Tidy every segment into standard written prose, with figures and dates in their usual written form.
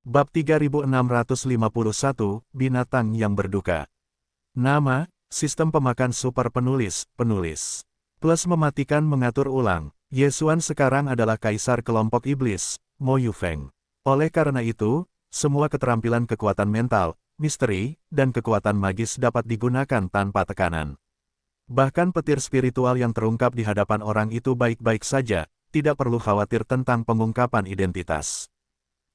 Bab 3651, Binatang yang Berduka. Nama, Sistem Pemakan Super Penulis, Penulis. Plus mematikan mengatur ulang. Yesuan sekarang adalah kaisar kelompok iblis, Mo Yufeng. Oleh karena itu, semua keterampilan kekuatan mental, misteri, dan kekuatan magis dapat digunakan tanpa tekanan. Bahkan petir spiritual yang terungkap di hadapan orang itu baik-baik saja, tidak perlu khawatir tentang pengungkapan identitas.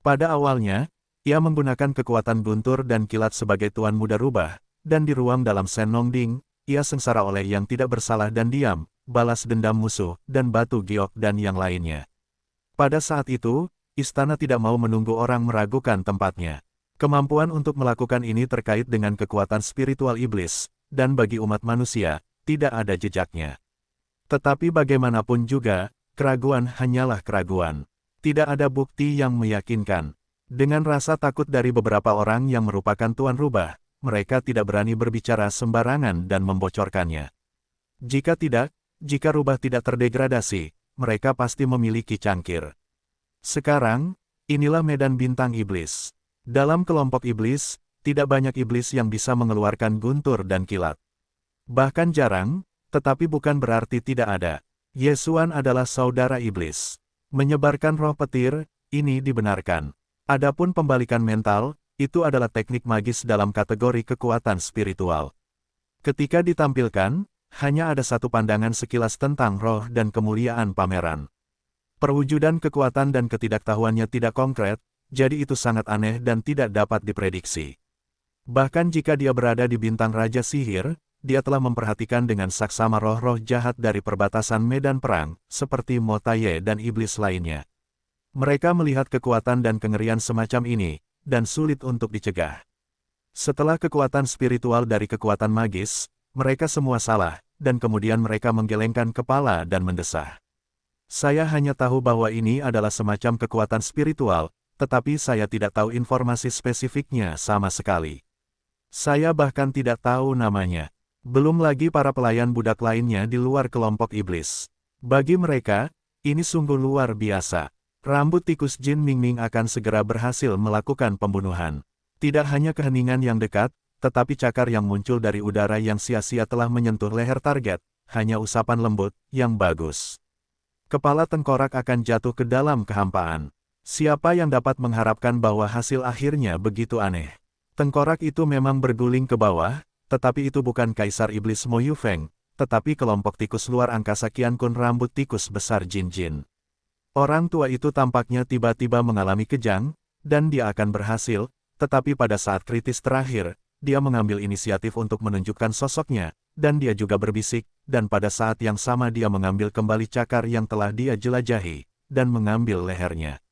Pada awalnya, ia menggunakan kekuatan guntur dan kilat sebagai tuan muda rubah, dan di ruang dalam Sen Nongding, ia sengsara oleh yang tidak bersalah dan diam, balas dendam musuh, dan batu giok dan yang lainnya. Pada saat itu, istana tidak mau menunggu orang meragukan tempatnya. Kemampuan untuk melakukan ini terkait dengan kekuatan spiritual iblis, dan bagi umat manusia, tidak ada jejaknya. Tetapi bagaimanapun juga, keraguan hanyalah keraguan. Tidak ada bukti yang meyakinkan. Dengan rasa takut dari beberapa orang yang merupakan tuan rubah, mereka tidak berani berbicara sembarangan dan membocorkannya. Jika rubah tidak terdegradasi, mereka pasti memiliki cangkir. Sekarang, inilah medan bintang iblis. Dalam kelompok iblis, tidak banyak iblis yang bisa mengeluarkan guntur dan kilat. Bahkan jarang, tetapi bukan berarti tidak ada. Yesuan adalah saudara iblis. Menyebarkan roh petir, ini dibenarkan. Adapun pembalikan mental, itu adalah teknik magis dalam kategori kekuatan spiritual. Ketika ditampilkan, hanya ada satu pandangan sekilas tentang roh dan kemuliaan pameran. Perwujudan kekuatan dan ketidaktahuannya tidak konkret, jadi itu sangat aneh dan tidak dapat diprediksi. Bahkan jika dia berada di bintang Raja Sihir, dia telah memperhatikan dengan saksama roh-roh jahat dari perbatasan medan perang, seperti Motaye dan iblis lainnya. Mereka melihat kekuatan dan kengerian semacam ini, dan sulit untuk dicegah. Setelah kekuatan spiritual dari kekuatan magis, mereka semua salah, dan kemudian mereka menggelengkan kepala dan mendesah. Saya hanya tahu bahwa ini adalah semacam kekuatan spiritual, tetapi saya tidak tahu informasi spesifiknya sama sekali. Saya bahkan tidak tahu namanya. Belum lagi para pelayan budak lainnya di luar kelompok iblis. Bagi mereka, ini sungguh luar biasa. Rambut tikus Jin Mingming akan segera berhasil melakukan pembunuhan. Tidak hanya keheningan yang dekat, tetapi cakar yang muncul dari udara yang sia-sia telah menyentuh leher target, hanya usapan lembut, yang bagus. Kepala tengkorak akan jatuh ke dalam kehampaan. Siapa yang dapat mengharapkan bahwa hasil akhirnya begitu aneh? Tengkorak itu memang berguling ke bawah, tetapi itu bukan Kaisar Iblis Mo Yufeng, tetapi kelompok tikus luar angkasa Qian Kun rambut tikus besar Jin Jin. Orang tua itu tampaknya tiba-tiba mengalami kejang, dan dia akan berhasil, tetapi pada saat kritis terakhir, dia mengambil inisiatif untuk menunjukkan sosoknya, dan dia juga berbisik, dan pada saat yang sama dia mengambil kembali cakar yang telah dia jelajahi, dan mengambil lehernya.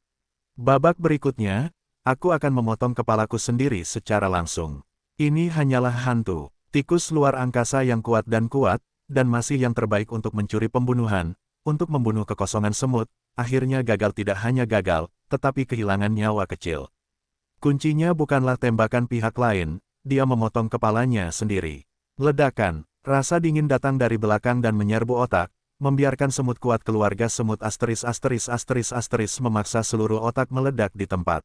Babak berikutnya, aku akan memotong kepalaku sendiri secara langsung. Ini hanyalah hantu, tikus luar angkasa yang kuat, dan masih yang terbaik untuk mencuri pembunuhan, untuk membunuh kekosongan semut, akhirnya gagal tidak hanya gagal, tetapi kehilangan nyawa kecil. Kuncinya bukanlah tembakan pihak lain, dia memotong kepalanya sendiri. Ledakan, rasa dingin datang dari belakang dan menyerbu otak, membiarkan semut kuat keluarga semut asteris memaksa seluruh otak meledak di tempat.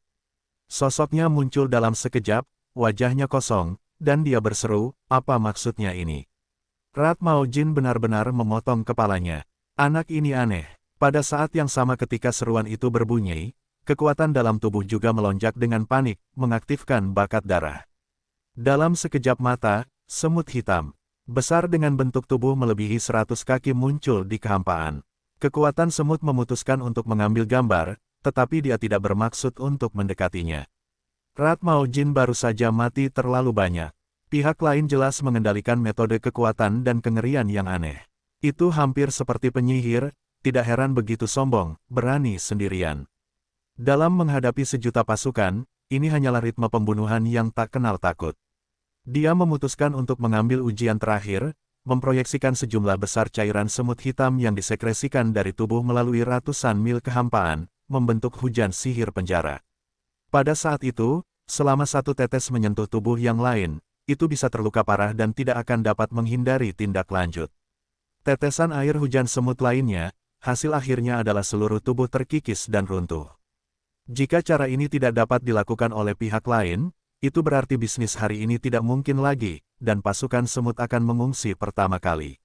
Sosoknya muncul dalam sekejap, wajahnya kosong, dan dia berseru, apa maksudnya ini? Rat Mao Jin benar-benar memotong kepalanya. Anak ini aneh. Pada saat yang sama ketika seruan itu berbunyi, kekuatan dalam tubuh juga melonjak dengan panik, mengaktifkan bakat darah. Dalam sekejap mata, semut hitam, besar dengan bentuk tubuh melebihi 100 kaki muncul di kehampaan. Kekuatan semut memutuskan untuk mengambil gambar, tetapi dia tidak bermaksud untuk mendekatinya. Rat Mao Jin baru saja mati terlalu banyak. Pihak lain jelas mengendalikan metode kekuatan dan kengerian yang aneh. Itu hampir seperti penyihir, tidak heran begitu sombong, berani sendirian. Dalam menghadapi sejuta pasukan, ini hanyalah ritme pembunuhan yang tak kenal takut. Dia memutuskan untuk mengambil ujian terakhir, memproyeksikan sejumlah besar cairan semut hitam yang disekresikan dari tubuh melalui ratusan mil kehampaan, membentuk hujan sihir penjara. Pada saat itu, selama satu tetes menyentuh tubuh yang lain, itu bisa terluka parah dan tidak akan dapat menghindari tindak lanjut. Tetesan air hujan semut lainnya, hasil akhirnya adalah seluruh tubuh terkikis dan runtuh. Jika cara ini tidak dapat dilakukan oleh pihak lain, itu berarti bisnis hari ini tidak mungkin lagi, dan pasukan semut akan mengungsi pertama kali.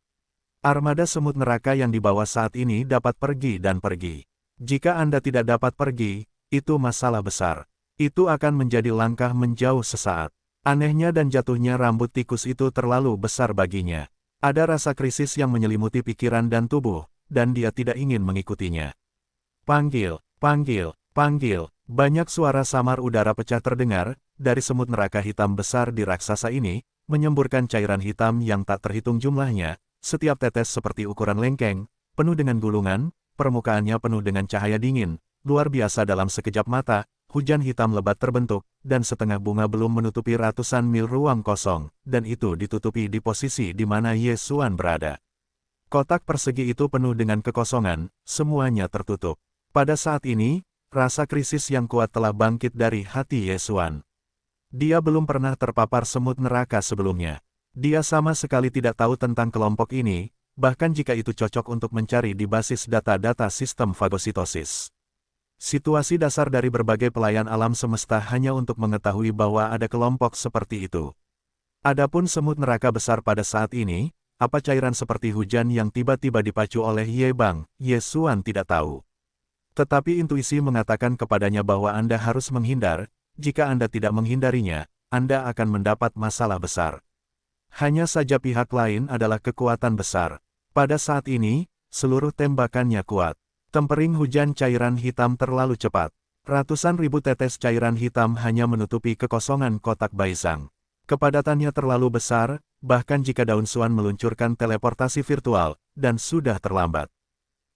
Armada semut neraka yang dibawa saat ini dapat pergi dan pergi. Jika Anda tidak dapat pergi, itu masalah besar. Itu akan menjadi langkah menjauh sesaat. Anehnya dan jatuhnya rambut tikus itu terlalu besar baginya. Ada rasa krisis yang menyelimuti pikiran dan tubuh, dan dia tidak ingin mengikutinya. Panggil, panggil, panggil. Banyak suara samar udara pecah terdengar, dari semut neraka hitam besar di raksasa ini, menyemburkan cairan hitam yang tak terhitung jumlahnya, setiap tetes seperti ukuran lengkeng, penuh dengan gulungan, permukaannya penuh dengan cahaya dingin, luar biasa dalam sekejap mata, hujan hitam lebat terbentuk, dan setengah bunga belum menutupi ratusan mil ruang kosong, dan itu ditutupi di posisi di mana Ye Xuan berada. Kotak persegi itu penuh dengan kekosongan, semuanya tertutup. Pada saat ini, rasa krisis yang kuat telah bangkit dari hati Ye Xuan. Dia belum pernah terpapar semut neraka sebelumnya. Dia sama sekali tidak tahu tentang kelompok ini, bahkan jika itu cocok untuk mencari di basis data-data sistem fagositosis. Situasi dasar dari berbagai pelayan alam semesta hanya untuk mengetahui bahwa ada kelompok seperti itu. Adapun semut neraka besar pada saat ini, apa cairan seperti hujan yang tiba-tiba dipacu oleh Ye Bang, Ye Xuan tidak tahu. Tetapi intuisi mengatakan kepadanya bahwa Anda harus menghindar, jika Anda tidak menghindarinya, Anda akan mendapat masalah besar. Hanya saja pihak lain adalah kekuatan besar. Pada saat ini, seluruh tembakannya kuat. Tempering hujan cairan hitam terlalu cepat. Ratusan ribu tetes cairan hitam hanya menutupi kekosongan kotak Baizang. Kepadatannya terlalu besar, bahkan jika Daun Xuan meluncurkan teleportasi virtual, dan sudah terlambat.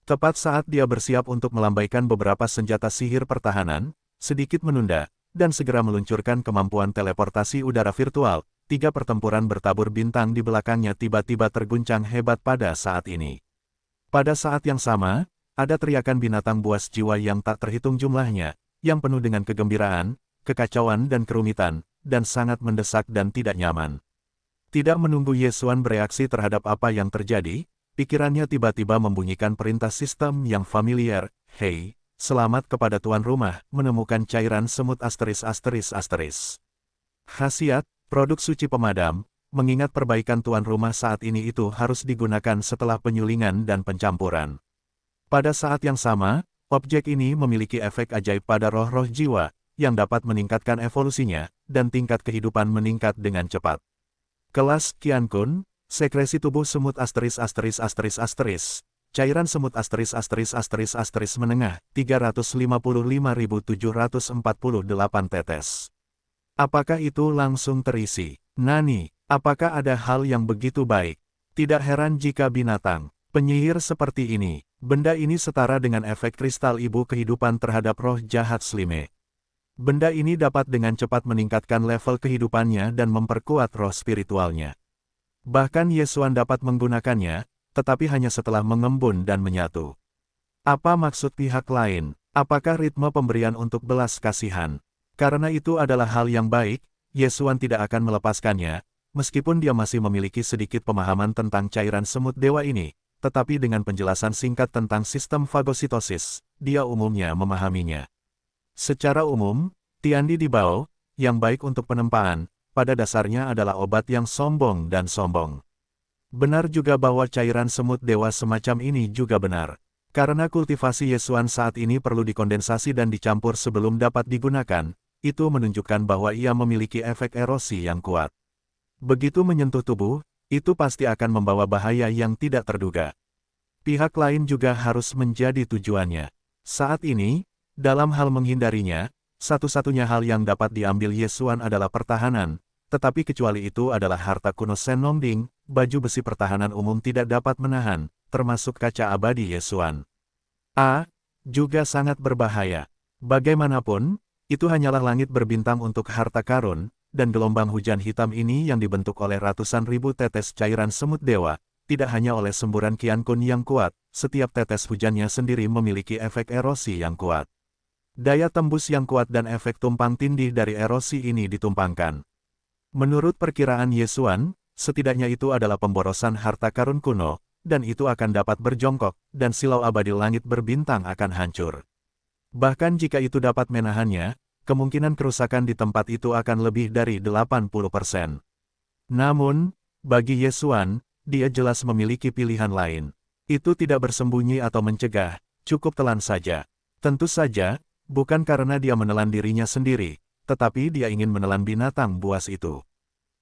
Tepat saat dia bersiap untuk melambaikan beberapa senjata sihir pertahanan, sedikit menunda, dan segera meluncurkan kemampuan teleportasi udara virtual, 3 pertempuran bertabur bintang di belakangnya tiba-tiba terguncang hebat pada saat ini. Pada saat yang sama, ada teriakan binatang buas jiwa yang tak terhitung jumlahnya, yang penuh dengan kegembiraan, kekacauan dan kerumitan, dan sangat mendesak dan tidak nyaman. Tidak menunggu Ye Xuan bereaksi terhadap apa yang terjadi, pikirannya tiba-tiba membunyikan perintah sistem yang familiar, "Hei, selamat kepada tuan rumah, menemukan cairan semut ****. Khasiat, produk suci pemadam, mengingat perbaikan tuan rumah saat ini itu harus digunakan setelah penyulingan dan pencampuran. Pada saat yang sama, objek ini memiliki efek ajaib pada roh-roh jiwa, yang dapat meningkatkan evolusinya, dan tingkat kehidupan meningkat dengan cepat. Kelas Qiankun, sekresi tubuh semut *****, cairan semut ***** menengah, 355.748 tetes. Apakah itu langsung terisi? Nani, apakah ada hal yang begitu baik? Tidak heran jika binatang penyihir seperti ini. Benda ini setara dengan efek kristal ibu kehidupan terhadap roh jahat Slime. Benda ini dapat dengan cepat meningkatkan level kehidupannya dan memperkuat roh spiritualnya. Bahkan Ye Xuan dapat menggunakannya, tetapi hanya setelah mengembun dan menyatu. Apa maksud pihak lain? Apakah ritme pemberian untuk belas kasihan? Karena itu adalah hal yang baik, Ye Xuan tidak akan melepaskannya, meskipun dia masih memiliki sedikit pemahaman tentang cairan semut dewa ini. Tetapi dengan penjelasan singkat tentang sistem fagositosis, dia umumnya memahaminya. Secara umum, Tiandi di Bao, yang baik untuk penempaan, pada dasarnya adalah obat yang sombong dan sombong. Benar juga bahwa cairan semut dewa semacam ini juga benar. Karena kultivasi Ye Xuan saat ini perlu dikondensasi dan dicampur sebelum dapat digunakan, itu menunjukkan bahwa ia memiliki efek erosi yang kuat. Begitu menyentuh tubuh, itu pasti akan membawa bahaya yang tidak terduga. Pihak lain juga harus menjadi tujuannya. Saat ini, dalam hal menghindarinya, satu-satunya hal yang dapat diambil Ye Xuan adalah pertahanan, tetapi kecuali itu adalah harta kuno Shen Nongding, baju besi pertahanan umum tidak dapat menahan, termasuk kaca abadi Ye Xuan. Juga sangat berbahaya. Bagaimanapun, itu hanyalah langit berbintang untuk harta karun, dan gelombang hujan hitam ini yang dibentuk oleh ratusan ribu tetes cairan semut dewa, tidak hanya oleh semburan Qiankun yang kuat, setiap tetes hujannya sendiri memiliki efek erosi yang kuat. Daya tembus yang kuat dan efek tumpang tindih dari erosi ini ditumpangkan. Menurut perkiraan Ye Xuan, setidaknya itu adalah pemborosan harta karun kuno, dan itu akan dapat berjongkok, dan silau abadi langit berbintang akan hancur. Bahkan jika itu dapat menahannya, kemungkinan kerusakan di tempat itu akan lebih dari 80%. Namun, bagi Ye Xuan, dia jelas memiliki pilihan lain. Itu tidak bersembunyi atau mencegah, cukup telan saja. Tentu saja, bukan karena dia menelan dirinya sendiri, tetapi dia ingin menelan binatang buas itu.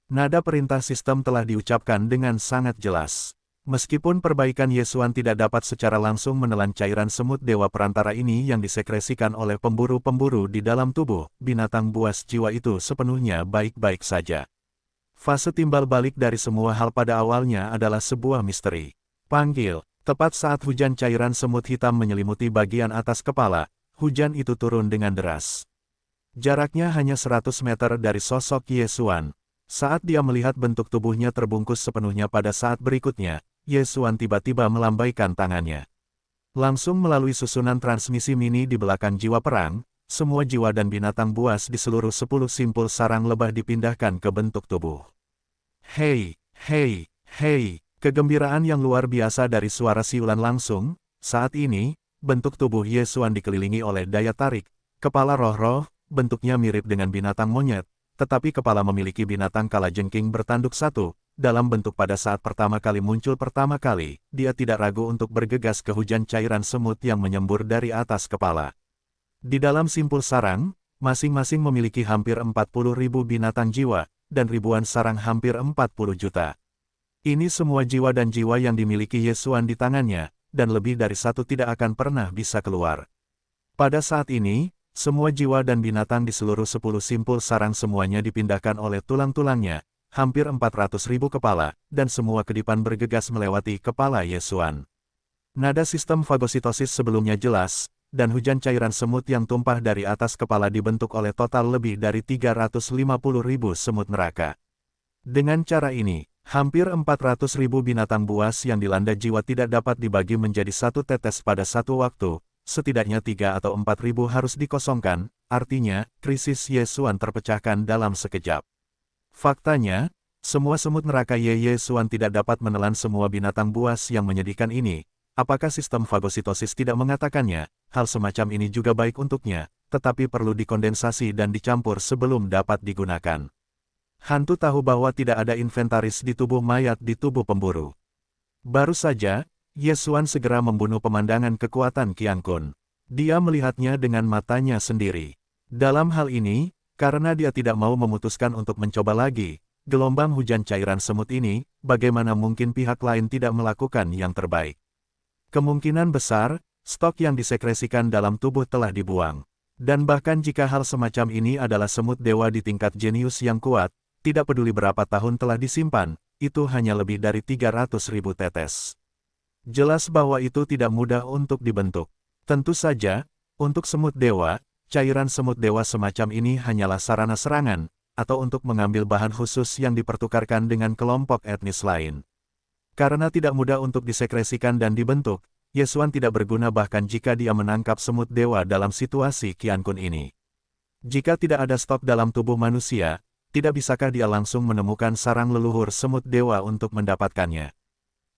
Nada perintah sistem telah diucapkan dengan sangat jelas. Meskipun perbaikan Ye Xuan tidak dapat secara langsung menelan cairan semut dewa perantara ini yang disekresikan oleh pemburu-pemburu di dalam tubuh, binatang buas jiwa itu sepenuhnya baik-baik saja. Fase timbal balik dari semua hal pada awalnya adalah sebuah misteri. Panggil, tepat saat hujan cairan semut hitam menyelimuti bagian atas kepala, hujan itu turun dengan deras. Jaraknya hanya 100 meter dari sosok Ye Xuan. Saat dia melihat bentuk tubuhnya terbungkus sepenuhnya pada saat berikutnya, Ye Xuan tiba-tiba melambaikan tangannya. Langsung melalui susunan transmisi mini di belakang jiwa perang, semua jiwa dan binatang buas di seluruh 10 simpul sarang lebah dipindahkan ke bentuk tubuh. Hei, hei, hei, kegembiraan yang luar biasa dari suara siulan langsung. Saat ini, bentuk tubuh Ye Xuan dikelilingi oleh daya tarik, kepala roh-roh, bentuknya mirip dengan binatang monyet, tetapi kepala memiliki binatang kalajengking bertanduk satu. Dalam bentuk pada saat pertama kali muncul pertama kali, dia tidak ragu untuk bergegas ke hujan cairan semut yang menyembur dari atas kepala. Di dalam simpul sarang, masing-masing memiliki hampir 40.000 binatang jiwa, dan ribuan sarang hampir 40 juta. Ini semua jiwa dan jiwa yang dimiliki Ye Xuan di tangannya, dan lebih dari satu tidak akan pernah bisa keluar. Pada saat ini, semua jiwa dan binatang di seluruh 10 simpul sarang semuanya dipindahkan oleh tulang-tulangnya, hampir 400.000 kepala, dan semua kedipan bergegas melewati kepala Ye Xuan. Nada sistem fagositosis sebelumnya jelas, dan hujan cairan semut yang tumpah dari atas kepala dibentuk oleh total lebih dari 350.000 semut neraka. Dengan cara ini, hampir 400.000 binatang buas yang dilanda jiwa tidak dapat dibagi menjadi satu tetes pada satu waktu, setidaknya 3 atau 4.000 harus dikosongkan, artinya, krisis Ye Xuan terpecahkan dalam sekejap. Faktanya, semua semut neraka Ye Xuan tidak dapat menelan semua binatang buas yang menyedihkan ini. Apakah sistem fagositosis tidak mengatakannya? Hal semacam ini juga baik untuknya, tetapi perlu dikondensasi dan dicampur sebelum dapat digunakan. Hantu tahu bahwa tidak ada inventaris di tubuh mayat di tubuh pemburu. Baru saja, Ye Xuan segera membunuh pemandangan kekuatan Qian Kun. Dia melihatnya dengan matanya sendiri. Dalam hal ini, karena dia tidak mau memutuskan untuk mencoba lagi, gelombang hujan cairan semut ini, bagaimana mungkin pihak lain tidak melakukan yang terbaik? Kemungkinan besar, stok yang disekresikan dalam tubuh telah dibuang. Dan bahkan jika hal semacam ini adalah semut dewa di tingkat jenius yang kuat, tidak peduli berapa tahun telah disimpan, itu hanya lebih dari 300.000 tetes. Jelas bahwa itu tidak mudah untuk dibentuk. Tentu saja, untuk semut dewa, cairan semut dewa semacam ini hanyalah sarana serangan, atau untuk mengambil bahan khusus yang dipertukarkan dengan kelompok etnis lain. Karena tidak mudah untuk disekresikan dan dibentuk, Ye Xuan tidak berguna bahkan jika dia menangkap semut dewa dalam situasi Qian Kun ini. Jika tidak ada stok dalam tubuh manusia, tidak bisakah dia langsung menemukan sarang leluhur semut dewa untuk mendapatkannya?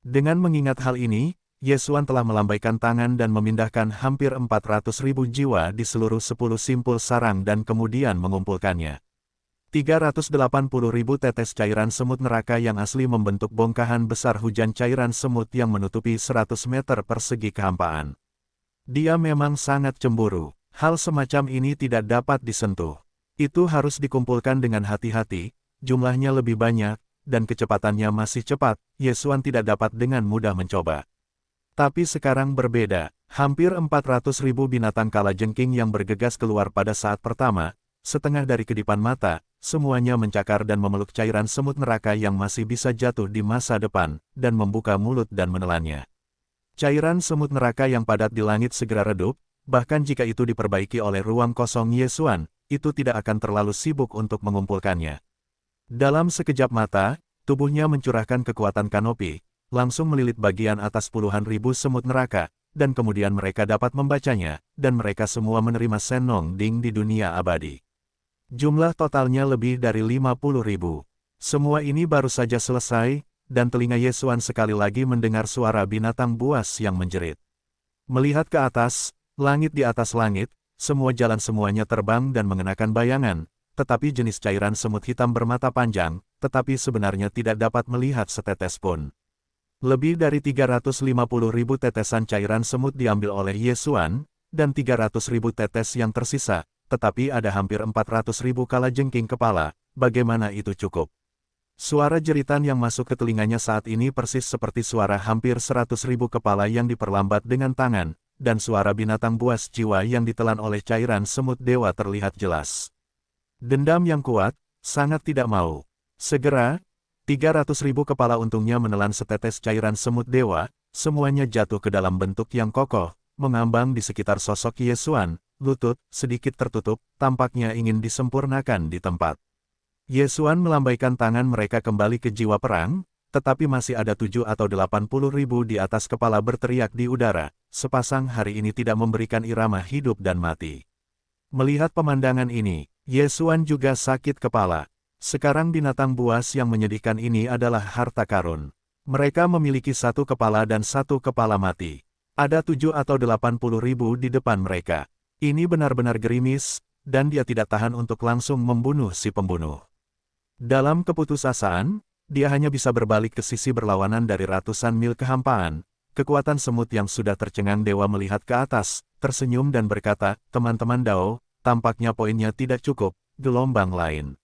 Dengan mengingat hal ini, Ye Xuan telah melambaikan tangan dan memindahkan hampir 400.000 jiwa di seluruh 10 simpul sarang dan kemudian mengumpulkannya. 380.000 tetes cairan semut neraka yang asli membentuk bongkahan besar hujan cairan semut yang menutupi 100 meter persegi kehampaan. Dia memang sangat cemburu. Hal semacam ini tidak dapat disentuh. Itu harus dikumpulkan dengan hati-hati, jumlahnya lebih banyak, dan kecepatannya masih cepat, Ye Xuan tidak dapat dengan mudah mencoba. Tapi sekarang berbeda, hampir 400.000 binatang kalajengking yang bergegas keluar pada saat pertama, setengah dari kedipan mata, semuanya mencakar dan memeluk cairan semut neraka yang masih bisa jatuh di masa depan, dan membuka mulut dan menelannya. Cairan semut neraka yang padat di langit segera redup, bahkan jika itu diperbaiki oleh ruang kosong Ye Xuan, itu tidak akan terlalu sibuk untuk mengumpulkannya. Dalam sekejap mata, tubuhnya mencurahkan kekuatan kanopi, langsung melilit bagian atas puluhan ribu semut neraka, dan kemudian mereka dapat membacanya, dan mereka semua menerima Senong Ding di dunia abadi. Jumlah totalnya lebih dari 50.000. Semua ini baru saja selesai, dan telinga Ye Xuan sekali lagi mendengar suara binatang buas yang menjerit. Melihat ke atas, langit di atas langit, semua jalan semuanya terbang dan mengenakan bayangan, tetapi jenis cairan semut hitam bermata panjang, tetapi sebenarnya tidak dapat melihat setetes pun. Lebih dari 350.000 tetesan cairan semut diambil oleh Ye Xuan, dan 300.000 tetes yang tersisa, tetapi ada hampir 400.000 kalajengking kepala, bagaimana itu cukup? Suara jeritan yang masuk ke telinganya saat ini persis seperti suara hampir 100.000 kepala yang diperlambat dengan tangan, dan suara binatang buas jiwa yang ditelan oleh cairan semut dewa terlihat jelas. Dendam yang kuat, sangat tidak mau. Segera, 300.000 kepala untungnya menelan setetes cairan semut dewa, semuanya jatuh ke dalam bentuk yang kokoh, mengambang di sekitar sosok Ye Xuan, lutut, sedikit tertutup, tampaknya ingin disempurnakan di tempat. Ye Xuan melambaikan tangan mereka kembali ke jiwa perang, tetapi masih ada 7 atau 80.000 di atas kepala berteriak di udara, sepasang hari ini tidak memberikan irama hidup dan mati. Melihat pemandangan ini, Ye Xuan juga sakit kepala. Sekarang binatang buas yang menyedihkan ini adalah harta karun. Mereka memiliki 1 kepala dan 1 kepala mati. Ada 7 atau 80.000 di depan mereka. Ini benar-benar gerimis, dan dia tidak tahan untuk langsung membunuh si pembunuh. Dalam keputusasaan, dia hanya bisa berbalik ke sisi berlawanan dari ratusan mil kehampaan. Kekuatan semut yang sudah tercengang dewa melihat ke atas, tersenyum dan berkata, "Teman-teman Dao, tampaknya poinnya tidak cukup, gelombang lain.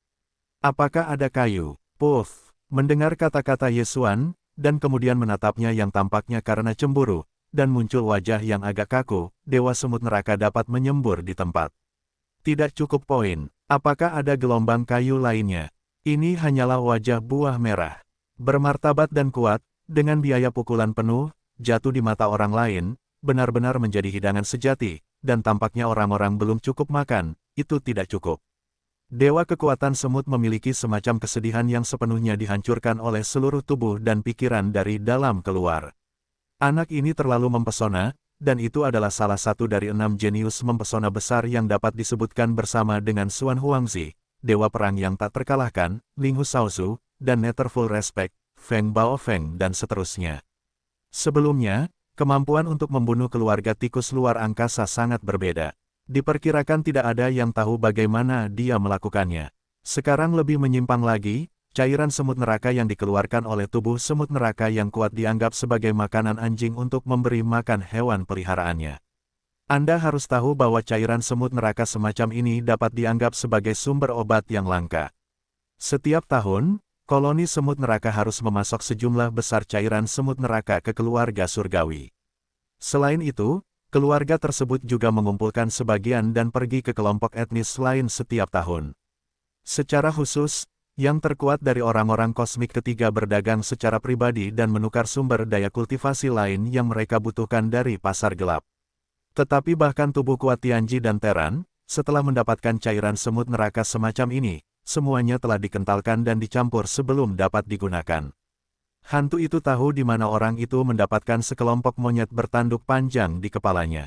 Apakah ada kayu?" Puff, mendengar kata-kata Ye Xuan, dan kemudian menatapnya yang tampaknya karena cemburu, dan muncul wajah yang agak kaku, dewa semut neraka dapat menyembur di tempat. Tidak cukup poin, apakah ada gelombang kayu lainnya? Ini hanyalah wajah buah merah. Bermartabat dan kuat, dengan biaya pukulan penuh, jatuh di mata orang lain, benar-benar menjadi hidangan sejati, dan tampaknya orang-orang belum cukup makan, itu tidak cukup. Dewa kekuatan semut memiliki semacam kesedihan yang sepenuhnya dihancurkan oleh seluruh tubuh dan pikiran dari dalam keluar. Anak ini terlalu mempesona, dan itu adalah salah satu dari 6 jenius mempesona besar yang dapat disebutkan bersama dengan Xuan Huangzi, Dewa Perang yang tak terkalahkan, Ling Hu Shaozu, dan Netherful Respect, Feng Baofeng dan seterusnya. Sebelumnya, kemampuan untuk membunuh keluarga tikus luar angkasa sangat berbeda. Diperkirakan tidak ada yang tahu bagaimana dia melakukannya. Sekarang lebih menyimpang lagi, cairan semut neraka yang dikeluarkan oleh tubuh semut neraka yang kuat dianggap sebagai makanan anjing untuk memberi makan hewan peliharaannya. Anda harus tahu bahwa cairan semut neraka semacam ini dapat dianggap sebagai sumber obat yang langka. Setiap tahun, koloni semut neraka harus memasok sejumlah besar cairan semut neraka ke keluarga surgawi. Selain itu, keluarga tersebut juga mengumpulkan sebagian dan pergi ke kelompok etnis lain setiap tahun. Secara khusus, yang terkuat dari orang-orang kosmik ketiga berdagang secara pribadi dan menukar sumber daya kultivasi lain yang mereka butuhkan dari pasar gelap. Tetapi bahkan tubuh kuat Tianji dan Teran, setelah mendapatkan cairan semut neraka semacam ini, semuanya telah dikentalkan dan dicampur sebelum dapat digunakan. Hantu itu tahu di mana orang itu mendapatkan sekelompok monyet bertanduk panjang di kepalanya.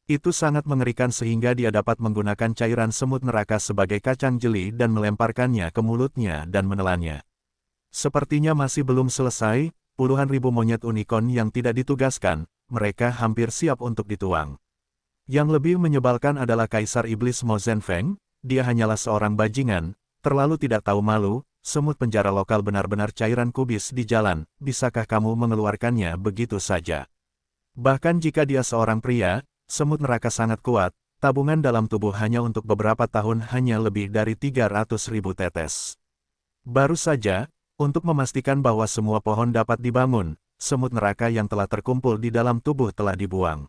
Itu sangat mengerikan sehingga dia dapat menggunakan cairan semut neraka sebagai kacang jeli dan melemparkannya ke mulutnya dan menelannya. Sepertinya masih belum selesai, puluhan ribu monyet unicorn yang tidak ditugaskan, mereka hampir siap untuk dituang. Yang lebih menyebalkan adalah Kaisar Iblis Mo Zhenfeng, dia hanyalah seorang bajingan, terlalu tidak tahu malu, semut penjara lokal benar-benar cairan kubis di jalan, bisakah kamu mengeluarkannya begitu saja? Bahkan jika dia seorang pria, semut neraka sangat kuat, tabungan dalam tubuh hanya untuk beberapa tahun hanya lebih dari 300.000 tetes. Baru saja, untuk memastikan bahwa semua pohon dapat dibangun, semut neraka yang telah terkumpul di dalam tubuh telah dibuang.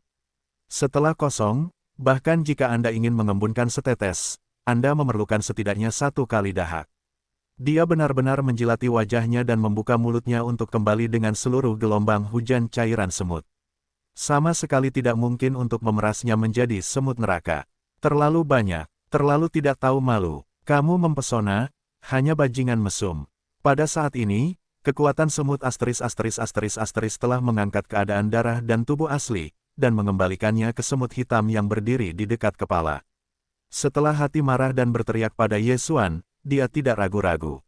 Setelah kosong, bahkan jika Anda ingin mengembunkan setetes, Anda memerlukan setidaknya 1 kali dahak. Dia benar-benar menjilati wajahnya dan membuka mulutnya untuk kembali dengan seluruh gelombang hujan cairan semut. Sama sekali tidak mungkin untuk memerasnya menjadi semut neraka. Terlalu banyak, terlalu tidak tahu malu. Kamu mempesona, hanya bajingan mesum. Pada saat ini, kekuatan semut asteris telah mengangkat keadaan darah dan tubuh asli, dan mengembalikannya ke semut hitam yang berdiri di dekat kepala. Setelah hati marah dan berteriak pada Ye Xuan, dia tidak ragu-ragu.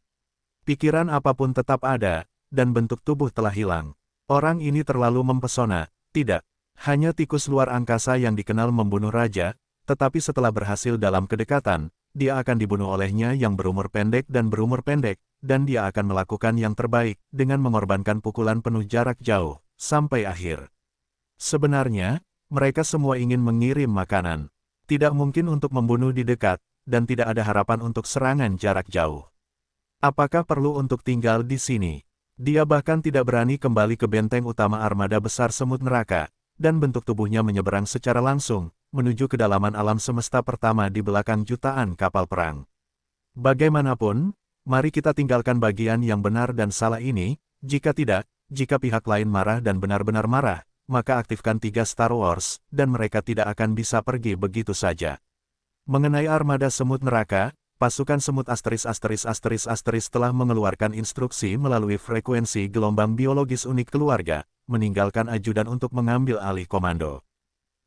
Pikiran apapun tetap ada, dan bentuk tubuh telah hilang. Orang ini terlalu mempesona, tidak. Hanya tikus luar angkasa yang dikenal membunuh raja, tetapi setelah berhasil dalam kedekatan, dia akan dibunuh olehnya yang berumur pendek, dan dia akan melakukan yang terbaik dengan mengorbankan pukulan penuh jarak jauh, sampai akhir. Sebenarnya, mereka semua ingin mengirim makanan. Tidak mungkin untuk membunuh di dekat, dan tidak ada harapan untuk serangan jarak jauh. Apakah perlu untuk tinggal di sini? Dia bahkan tidak berani kembali ke benteng utama armada besar semut neraka, dan bentuk tubuhnya menyeberang secara langsung, menuju kedalaman alam semesta pertama di belakang jutaan kapal perang. Bagaimanapun, mari kita tinggalkan bagian yang benar dan salah ini. Jika tidak, jika pihak lain marah dan benar-benar marah, maka aktifkan 3 Star Wars, dan mereka tidak akan bisa pergi begitu saja. Mengenai armada semut neraka, pasukan semut **** telah mengeluarkan instruksi melalui frekuensi gelombang biologis unik keluarga, meninggalkan ajudan untuk mengambil alih komando.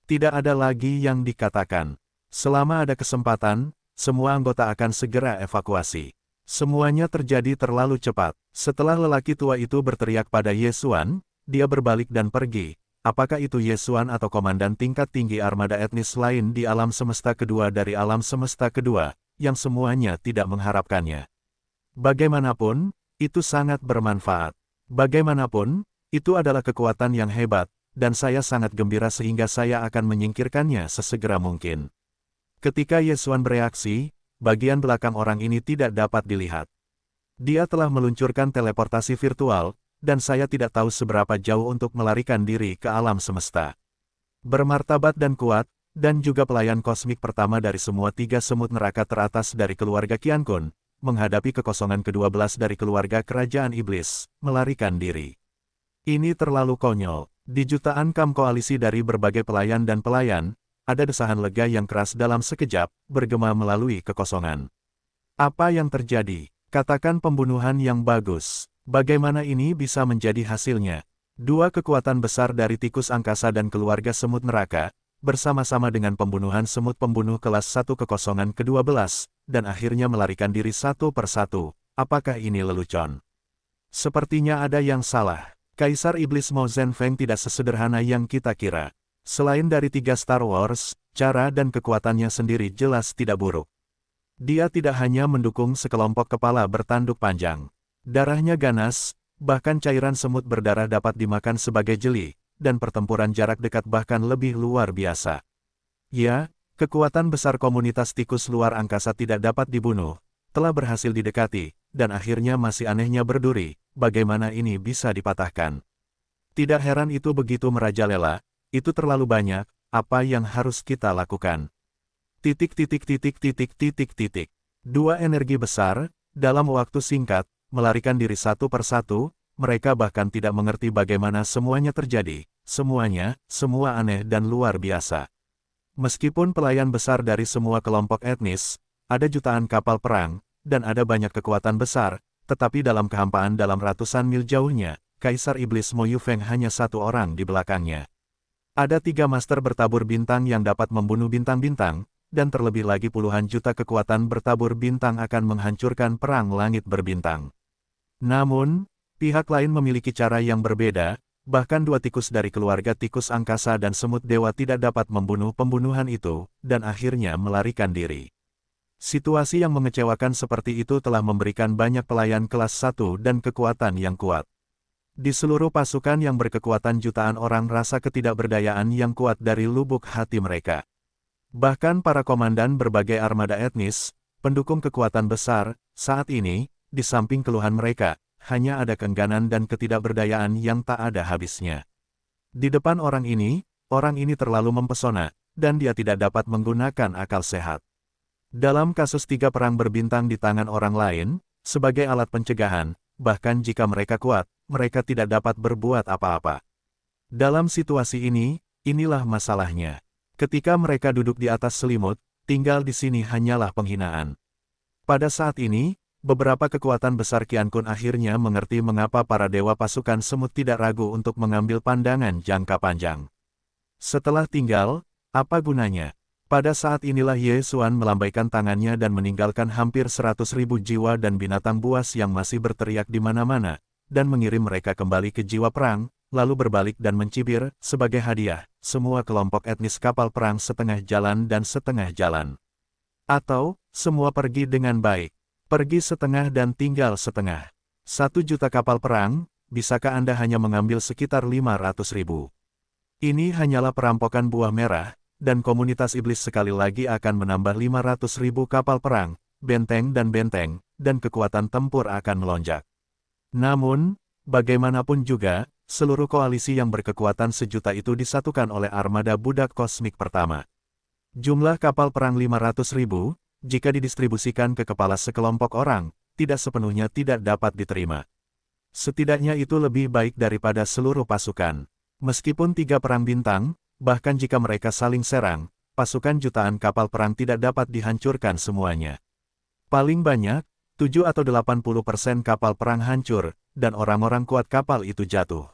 Tidak ada lagi yang dikatakan. Selama ada kesempatan, semua anggota akan segera evakuasi. Semuanya terjadi terlalu cepat. Setelah lelaki tua itu berteriak pada Ye Xuan, dia berbalik dan pergi. Apakah itu Ye Xuan atau komandan tingkat tinggi armada etnis lain di alam semesta kedua dari alam semesta kedua, yang semuanya tidak mengharapkannya? Bagaimanapun, itu sangat bermanfaat. Bagaimanapun, itu adalah kekuatan yang hebat, dan saya sangat gembira sehingga saya akan menyingkirkannya sesegera mungkin. Ketika Ye Xuan bereaksi, bagian belakang orang ini tidak dapat dilihat. Dia telah meluncurkan teleportasi virtual, dan saya tidak tahu seberapa jauh untuk melarikan diri ke alam semesta. Bermartabat dan kuat, dan juga pelayan kosmik pertama dari semua 3 semut neraka teratas dari keluarga Qian Kun, menghadapi kekosongan ke-12 dari keluarga kerajaan iblis, melarikan diri. Ini terlalu konyol. Di jutaan kam koalisi dari berbagai pelayan dan pelayan, ada desahan lega yang keras dalam sekejap, bergema melalui kekosongan. Apa yang terjadi? Katakan pembunuhan yang bagus. Bagaimana ini bisa menjadi hasilnya? 2 kekuatan besar dari tikus angkasa dan keluarga semut neraka, bersama-sama dengan pembunuhan semut pembunuh kelas 1 kekosongan ke-12, dan akhirnya melarikan diri satu persatu. Apakah ini lelucon? Sepertinya ada yang salah. Kaisar Iblis Mo Zhenfeng tidak sesederhana yang kita kira. Selain dari 3 Star Wars, cara dan kekuatannya sendiri jelas tidak buruk. Dia tidak hanya mendukung sekelompok kepala bertanduk panjang. Darahnya ganas, bahkan cairan semut berdarah dapat dimakan sebagai jeli, dan pertempuran jarak dekat bahkan lebih luar biasa. Ya, kekuatan besar komunitas tikus luar angkasa tidak dapat dibunuh, telah berhasil didekati, dan akhirnya masih anehnya berduri. Bagaimana ini bisa dipatahkan? Tidak heran itu begitu merajalela, itu terlalu banyak. Apa yang harus kita lakukan? 2 energi besar, dalam waktu singkat, melarikan diri satu persatu. Mereka bahkan tidak mengerti bagaimana semuanya terjadi. Semua aneh dan luar biasa. Meskipun pelayan besar dari semua kelompok etnis, ada jutaan kapal perang, dan ada banyak kekuatan besar, tetapi dalam kehampaan dalam ratusan mil jauhnya, Kaisar Iblis Mo Yufeng hanya 1 orang di belakangnya. Ada 3 master bertabur bintang yang dapat membunuh bintang-bintang, dan terlebih lagi puluhan juta kekuatan bertabur bintang akan menghancurkan perang langit berbintang. Namun, pihak lain memiliki cara yang berbeda, bahkan 2 tikus dari keluarga tikus angkasa dan semut dewa tidak dapat membunuh pembunuhan itu, dan akhirnya melarikan diri. Situasi yang mengecewakan seperti itu telah memberikan banyak pelayan kelas 1 dan kekuatan yang kuat. Di seluruh pasukan yang berkekuatan jutaan orang rasa ketidakberdayaan yang kuat dari lubuk hati mereka. Bahkan para komandan berbagai armada etnis, pendukung kekuatan besar, saat ini, di samping keluhan mereka, hanya ada keengganan dan ketidakberdayaan yang tak ada habisnya. Di depan orang ini terlalu mempesona, dan dia tidak dapat menggunakan akal sehat. Dalam kasus 3 perang berbintang di tangan orang lain, sebagai alat pencegahan, bahkan jika mereka kuat, mereka tidak dapat berbuat apa-apa. Dalam situasi ini, inilah masalahnya. Ketika mereka duduk di atas selimut, tinggal di sini hanyalah penghinaan. Pada saat ini, beberapa kekuatan besar Qian Kun akhirnya mengerti mengapa para dewa pasukan semut tidak ragu untuk mengambil pandangan jangka panjang. Setelah tinggal, apa gunanya? Pada saat inilah Ye Xuan melambaikan tangannya dan meninggalkan hampir 100.000 jiwa dan binatang buas yang masih berteriak di mana-mana, dan mengirim mereka kembali ke jiwa perang, lalu berbalik dan mencibir, sebagai hadiah, semua kelompok etnis kapal perang setengah jalan dan setengah jalan. Atau, semua pergi dengan baik. Pergi setengah dan tinggal setengah. 1 juta kapal perang, bisakah Anda hanya mengambil sekitar 500.000? Ini hanyalah perampokan buah merah, dan komunitas iblis sekali lagi akan menambah 500.000 kapal perang, benteng, dan kekuatan tempur akan melonjak. Namun, bagaimanapun juga, seluruh koalisi yang berkekuatan 1 juta itu disatukan oleh armada budak kosmik pertama. Jumlah kapal perang 500.000, jika didistribusikan ke kepala sekelompok orang, tidak sepenuhnya tidak dapat diterima. Setidaknya itu lebih baik daripada seluruh pasukan. Meskipun 3 perang bintang, bahkan jika mereka saling serang, pasukan jutaan kapal perang tidak dapat dihancurkan semuanya. Paling banyak, 7 atau 80% kapal perang hancur, dan orang-orang kuat kapal itu jatuh.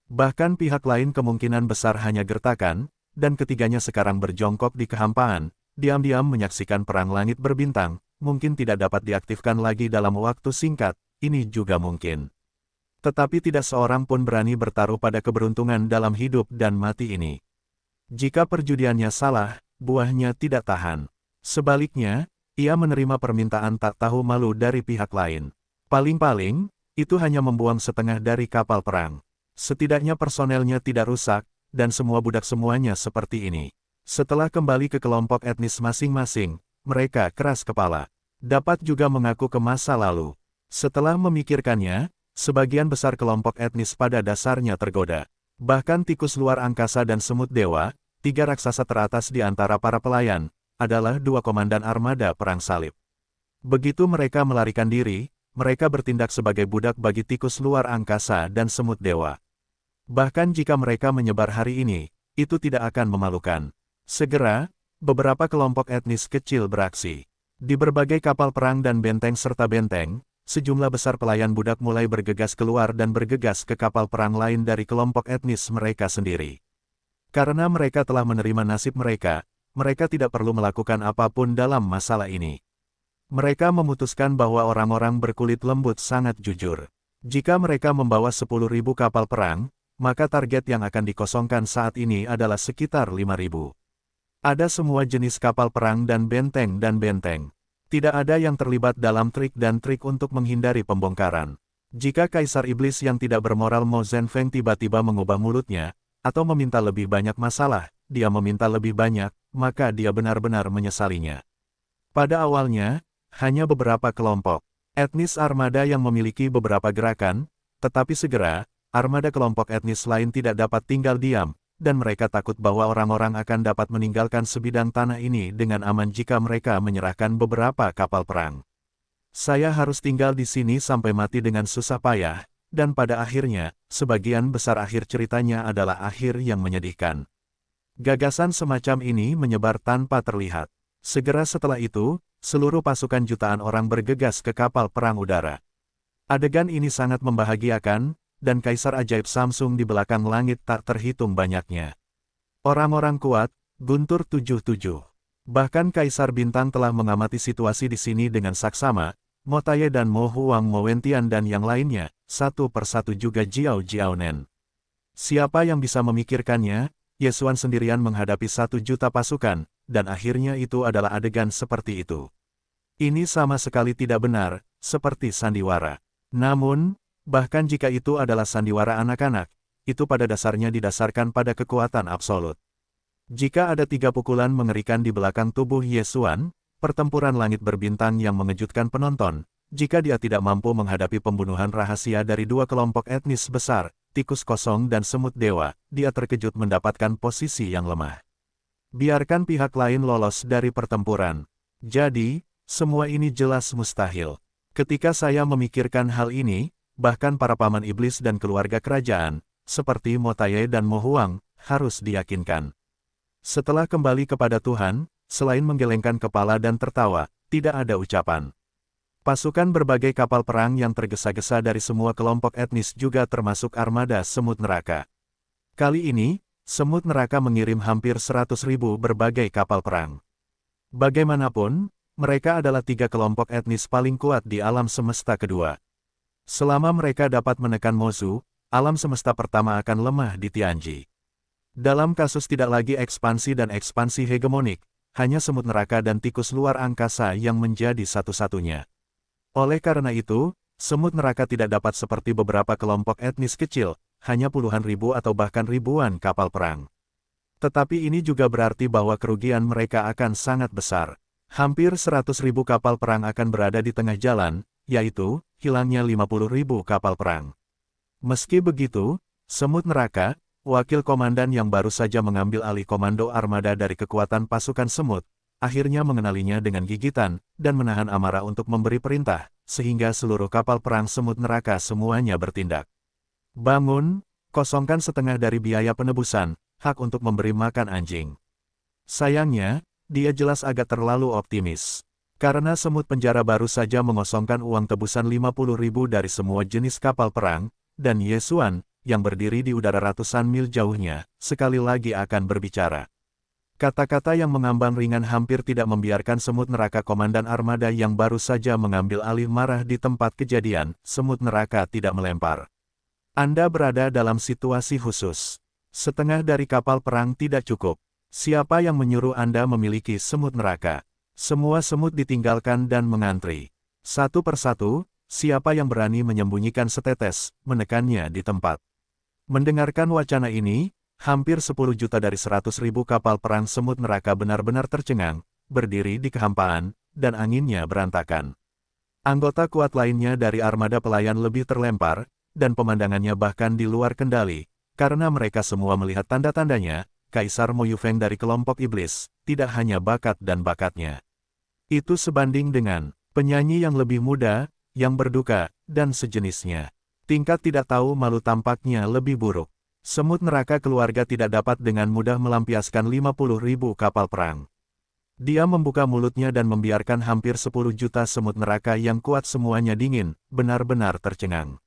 Bahkan pihak lain kemungkinan besar hanya gertakan, dan ketiganya sekarang berjongkok di kehampaan, diam-diam menyaksikan perang langit berbintang, mungkin tidak dapat diaktifkan lagi dalam waktu singkat, ini juga mungkin. Tetapi tidak seorang pun berani bertaruh pada keberuntungan dalam hidup dan mati ini. Jika perjudiannya salah, buahnya tidak tahan. Sebaliknya, ia menerima permintaan tak tahu malu dari pihak lain. Paling-paling, itu hanya membuang setengah dari kapal perang. Setidaknya personelnya tidak rusak, dan semua budak semuanya seperti ini. Setelah kembali ke kelompok etnis masing-masing, mereka keras kepala. Dapat juga mengaku ke masa lalu. Setelah memikirkannya, sebagian besar kelompok etnis pada dasarnya tergoda. Bahkan tikus luar angkasa dan semut dewa, 3 raksasa teratas di antara para pelayan, adalah 2 komandan armada perang salib. Begitu mereka melarikan diri, mereka bertindak sebagai budak bagi tikus luar angkasa dan semut dewa. Bahkan jika mereka menyebar hari ini, itu tidak akan memalukan. Segera, beberapa kelompok etnis kecil beraksi. Di berbagai kapal perang dan benteng serta benteng, sejumlah besar pelayan budak mulai bergegas keluar dan bergegas ke kapal perang lain dari kelompok etnis mereka sendiri. Karena mereka telah menerima nasib mereka, mereka tidak perlu melakukan apapun dalam masalah ini. Mereka memutuskan bahwa orang-orang berkulit lembut sangat jujur. Jika mereka membawa 10.000 kapal perang, maka target yang akan dikosongkan saat ini adalah sekitar 5.000. Ada semua jenis kapal perang dan benteng. Tidak ada yang terlibat dalam trik dan trik untuk menghindari pembongkaran. Jika Kaisar Iblis yang tidak bermoral Mo Zhenfeng tiba-tiba mengubah mulutnya, atau meminta lebih banyak masalah, dia meminta lebih banyak, maka dia benar-benar menyesalinya. Pada awalnya, hanya beberapa kelompok etnis armada yang memiliki beberapa gerakan, tetapi segera, armada kelompok etnis lain tidak dapat tinggal diam, dan mereka takut bahwa orang-orang akan dapat meninggalkan sebidang tanah ini dengan aman jika mereka menyerahkan beberapa kapal perang. Saya harus tinggal di sini sampai mati dengan susah payah, dan pada akhirnya, sebagian besar akhir ceritanya adalah akhir yang menyedihkan. Gagasan semacam ini menyebar tanpa terlihat. Segera setelah itu, seluruh pasukan jutaan orang bergegas ke kapal perang udara. Adegan ini sangat membahagiakan, dan Kaisar Ajaib Samsung di belakang langit tak terhitung banyaknya. Orang-orang kuat, Guntur 77. Bahkan Kaisar Bintang telah mengamati situasi di sini dengan saksama, Mo Taye dan Mo Huang Mo Wentian dan yang lainnya, satu persatu juga Jiao Jiaonen. Siapa yang bisa memikirkannya, Yesuan sendirian menghadapi 1 juta pasukan, dan akhirnya itu adalah adegan seperti itu. Ini sama sekali tidak benar, seperti sandiwara. Namun, bahkan jika itu adalah sandiwara anak-anak, itu pada dasarnya didasarkan pada kekuatan absolut. Jika ada 3 pukulan mengerikan di belakang tubuh Yesuan, pertempuran langit berbintang yang mengejutkan penonton, jika dia tidak mampu menghadapi pembunuhan rahasia dari 2 kelompok etnis besar, tikus kosong dan semut dewa, dia terkejut mendapatkan posisi yang lemah. Biarkan pihak lain lolos dari pertempuran. Jadi, semua ini jelas mustahil. Ketika saya memikirkan hal ini, bahkan para paman iblis dan keluarga kerajaan, seperti Mo Taye dan Mo Huang, harus diyakinkan. Setelah kembali kepada Tuhan, selain menggelengkan kepala dan tertawa, tidak ada ucapan. Pasukan berbagai kapal perang yang tergesa-gesa dari semua kelompok etnis juga termasuk armada semut neraka. Kali ini, semut neraka mengirim hampir 100.000 berbagai kapal perang. Bagaimanapun, mereka adalah 3 kelompok etnis paling kuat di alam semesta kedua. Selama mereka dapat menekan Mozu, alam semesta pertama akan lemah di Tianji. Dalam kasus tidak lagi ekspansi dan ekspansi hegemonik, hanya semut neraka dan tikus luar angkasa yang menjadi satu-satunya. Oleh karena itu, semut neraka tidak dapat seperti beberapa kelompok etnis kecil, hanya puluhan ribu atau bahkan ribuan kapal perang. Tetapi ini juga berarti bahwa kerugian mereka akan sangat besar. Hampir 100.000 kapal perang akan berada di tengah jalan, yaitu, hilangnya 50.000 kapal perang. Meski begitu, semut neraka, wakil komandan yang baru saja mengambil alih komando armada dari kekuatan pasukan semut, akhirnya mengenalinya dengan gigitan, dan menahan amarah untuk memberi perintah, sehingga seluruh kapal perang semut neraka semuanya bertindak. Bangun, kosongkan setengah dari biaya penebusan, hak untuk memberi makan anjing. Sayangnya, dia jelas agak terlalu optimis. Karena semut penjara baru saja mengosongkan uang tebusan 50.000 dari semua jenis kapal perang, dan Yesuan, yang berdiri di udara ratusan mil jauhnya, sekali lagi akan berbicara. Kata-kata yang mengambang ringan hampir tidak membiarkan semut neraka komandan armada yang baru saja mengambil alih marah di tempat kejadian, semut neraka tidak melempar. Anda berada dalam situasi khusus. Setengah dari kapal perang tidak cukup. Siapa yang menyuruh Anda memiliki semut neraka? Semua semut ditinggalkan dan mengantri. Satu persatu, siapa yang berani menyembunyikan setetes, menekannya di tempat. Mendengarkan wacana ini, hampir 10 juta dari 100.000 kapal perang semut neraka benar-benar tercengang, berdiri di kehampaan, dan anginnya berantakan. Anggota kuat lainnya dari armada pelayan lebih terlempar, dan pemandangannya bahkan di luar kendali, karena mereka semua melihat tanda-tandanya, Kaisar Mo Yufeng dari kelompok iblis, tidak hanya bakat dan bakatnya. Itu sebanding dengan penyanyi yang lebih muda, yang berduka, dan sejenisnya. Tingkat tidak tahu malu tampaknya lebih buruk. Semut neraka keluarga tidak dapat dengan mudah melampiaskan 50.000 kapal perang. Dia membuka mulutnya dan membiarkan hampir 10 juta semut neraka yang kuat semuanya dingin, benar-benar tercengang.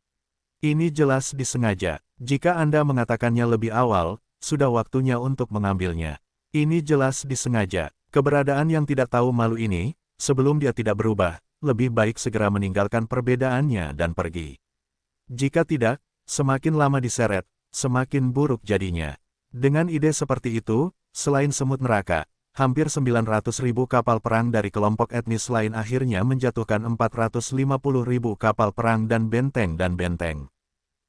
Ini jelas disengaja. Jika Anda mengatakannya lebih awal, sudah waktunya untuk mengambilnya. Ini jelas disengaja. Keberadaan yang tidak tahu malu ini, sebelum dia tidak berubah, lebih baik segera meninggalkan perbedaannya dan pergi. Jika tidak, semakin lama diseret, semakin buruk jadinya. Dengan ide seperti itu, selain semut neraka, hampir 900.000 kapal perang dari kelompok etnis lain akhirnya menjatuhkan 450.000 kapal perang dan benteng.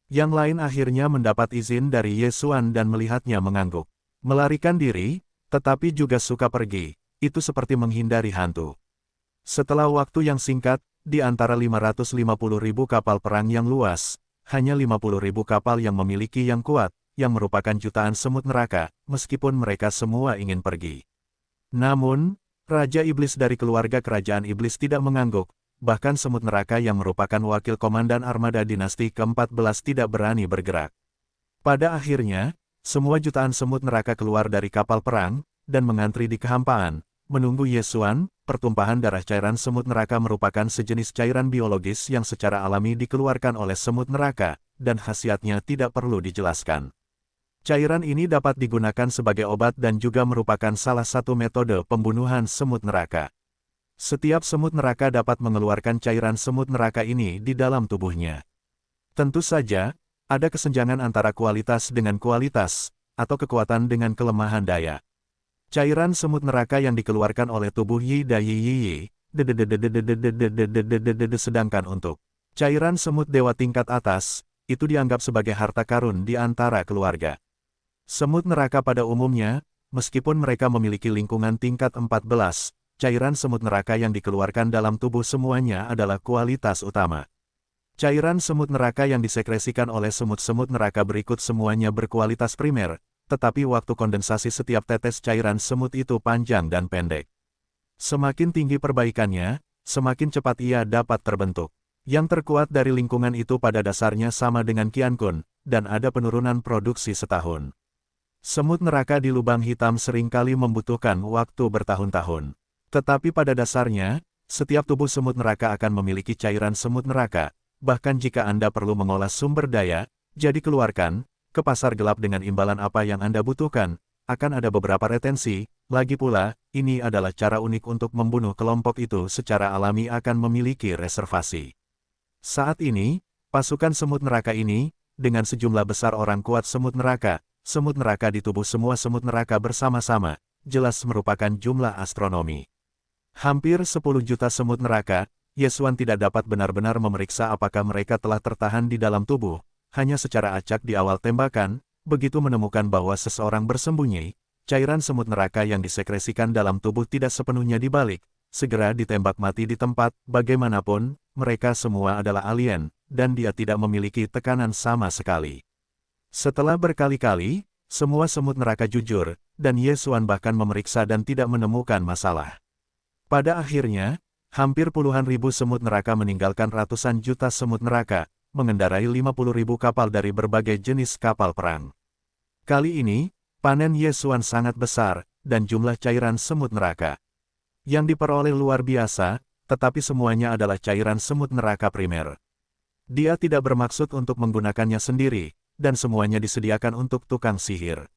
Yang lain akhirnya mendapat izin dari Yesuan dan melihatnya mengangguk. Melarikan diri, tetapi juga suka pergi, itu seperti menghindari hantu. Setelah waktu yang singkat, di antara 550.000 kapal perang yang luas, hanya 50.000 kapal yang memiliki yang kuat, yang merupakan jutaan semut neraka, meskipun mereka semua ingin pergi. Namun, Raja Iblis dari keluarga kerajaan Iblis tidak mengangguk, bahkan semut neraka yang merupakan wakil komandan armada dinasti ke-14 tidak berani bergerak. Pada akhirnya, semua jutaan semut neraka keluar dari kapal perang, dan mengantri di kehampaan, menunggu Yesuan. Pertumpahan darah cairan semut neraka merupakan sejenis cairan biologis yang secara alami dikeluarkan oleh semut neraka, dan khasiatnya tidak perlu dijelaskan. Cairan ini dapat digunakan sebagai obat dan juga merupakan salah satu metode pembunuhan semut neraka. Setiap semut neraka dapat mengeluarkan cairan semut neraka ini di dalam tubuhnya. Tentu saja, ada kesenjangan antara kualitas dengan kualitas, atau kekuatan dengan kelemahan daya. Cairan semut neraka yang dikeluarkan oleh tubuh Yi Da Yi sedangkan untuk cairan semut dewa tingkat atas, itu dianggap sebagai harta karun di antara keluarga. Semut neraka pada umumnya, meskipun mereka memiliki lingkungan tingkat 14, cairan semut neraka yang dikeluarkan dalam tubuh semuanya adalah kualitas utama. Cairan semut neraka yang disekresikan oleh semut-semut neraka berikut semuanya berkualitas primer, tetapi waktu kondensasi setiap tetes cairan semut itu panjang dan pendek. Semakin tinggi perbaikannya, semakin cepat ia dapat terbentuk. Yang terkuat dari lingkungan itu pada dasarnya sama dengan Qiankun, dan ada penurunan produksi setahun. Semut neraka di lubang hitam seringkali membutuhkan waktu bertahun-tahun. Tetapi pada dasarnya, setiap tubuh semut neraka akan memiliki cairan semut neraka, bahkan jika Anda perlu mengolah sumber daya, jadi keluarkan ke pasar gelap dengan imbalan apa yang Anda butuhkan, akan ada beberapa retensi. Lagi pula, ini adalah cara unik untuk membunuh kelompok itu secara alami akan memiliki reservasi. Saat ini, pasukan semut neraka ini, dengan sejumlah besar orang kuat semut neraka di tubuh semua semut neraka bersama-sama, jelas merupakan jumlah astronomi. Hampir 10 juta semut neraka, Yesuan tidak dapat benar-benar memeriksa apakah mereka telah tertahan di dalam tubuh, hanya secara acak di awal tembakan, begitu menemukan bahwa seseorang bersembunyi, cairan semut neraka yang disekresikan dalam tubuh tidak sepenuhnya dibalik, segera ditembak mati di tempat, bagaimanapun, mereka semua adalah alien, dan dia tidak memiliki tekanan sama sekali. Setelah berkali-kali, semua semut neraka jujur, dan Yesuan bahkan memeriksa dan tidak menemukan masalah. Pada akhirnya, hampir puluhan ribu semut neraka meninggalkan ratusan juta semut neraka, mengendarai 50.000 kapal dari berbagai jenis kapal perang. Kali ini, panen Yesuan sangat besar, dan jumlah cairan semut neraka yang diperoleh luar biasa, tetapi semuanya adalah cairan semut neraka primer. Dia tidak bermaksud untuk menggunakannya sendiri, dan semuanya disediakan untuk tukang sihir.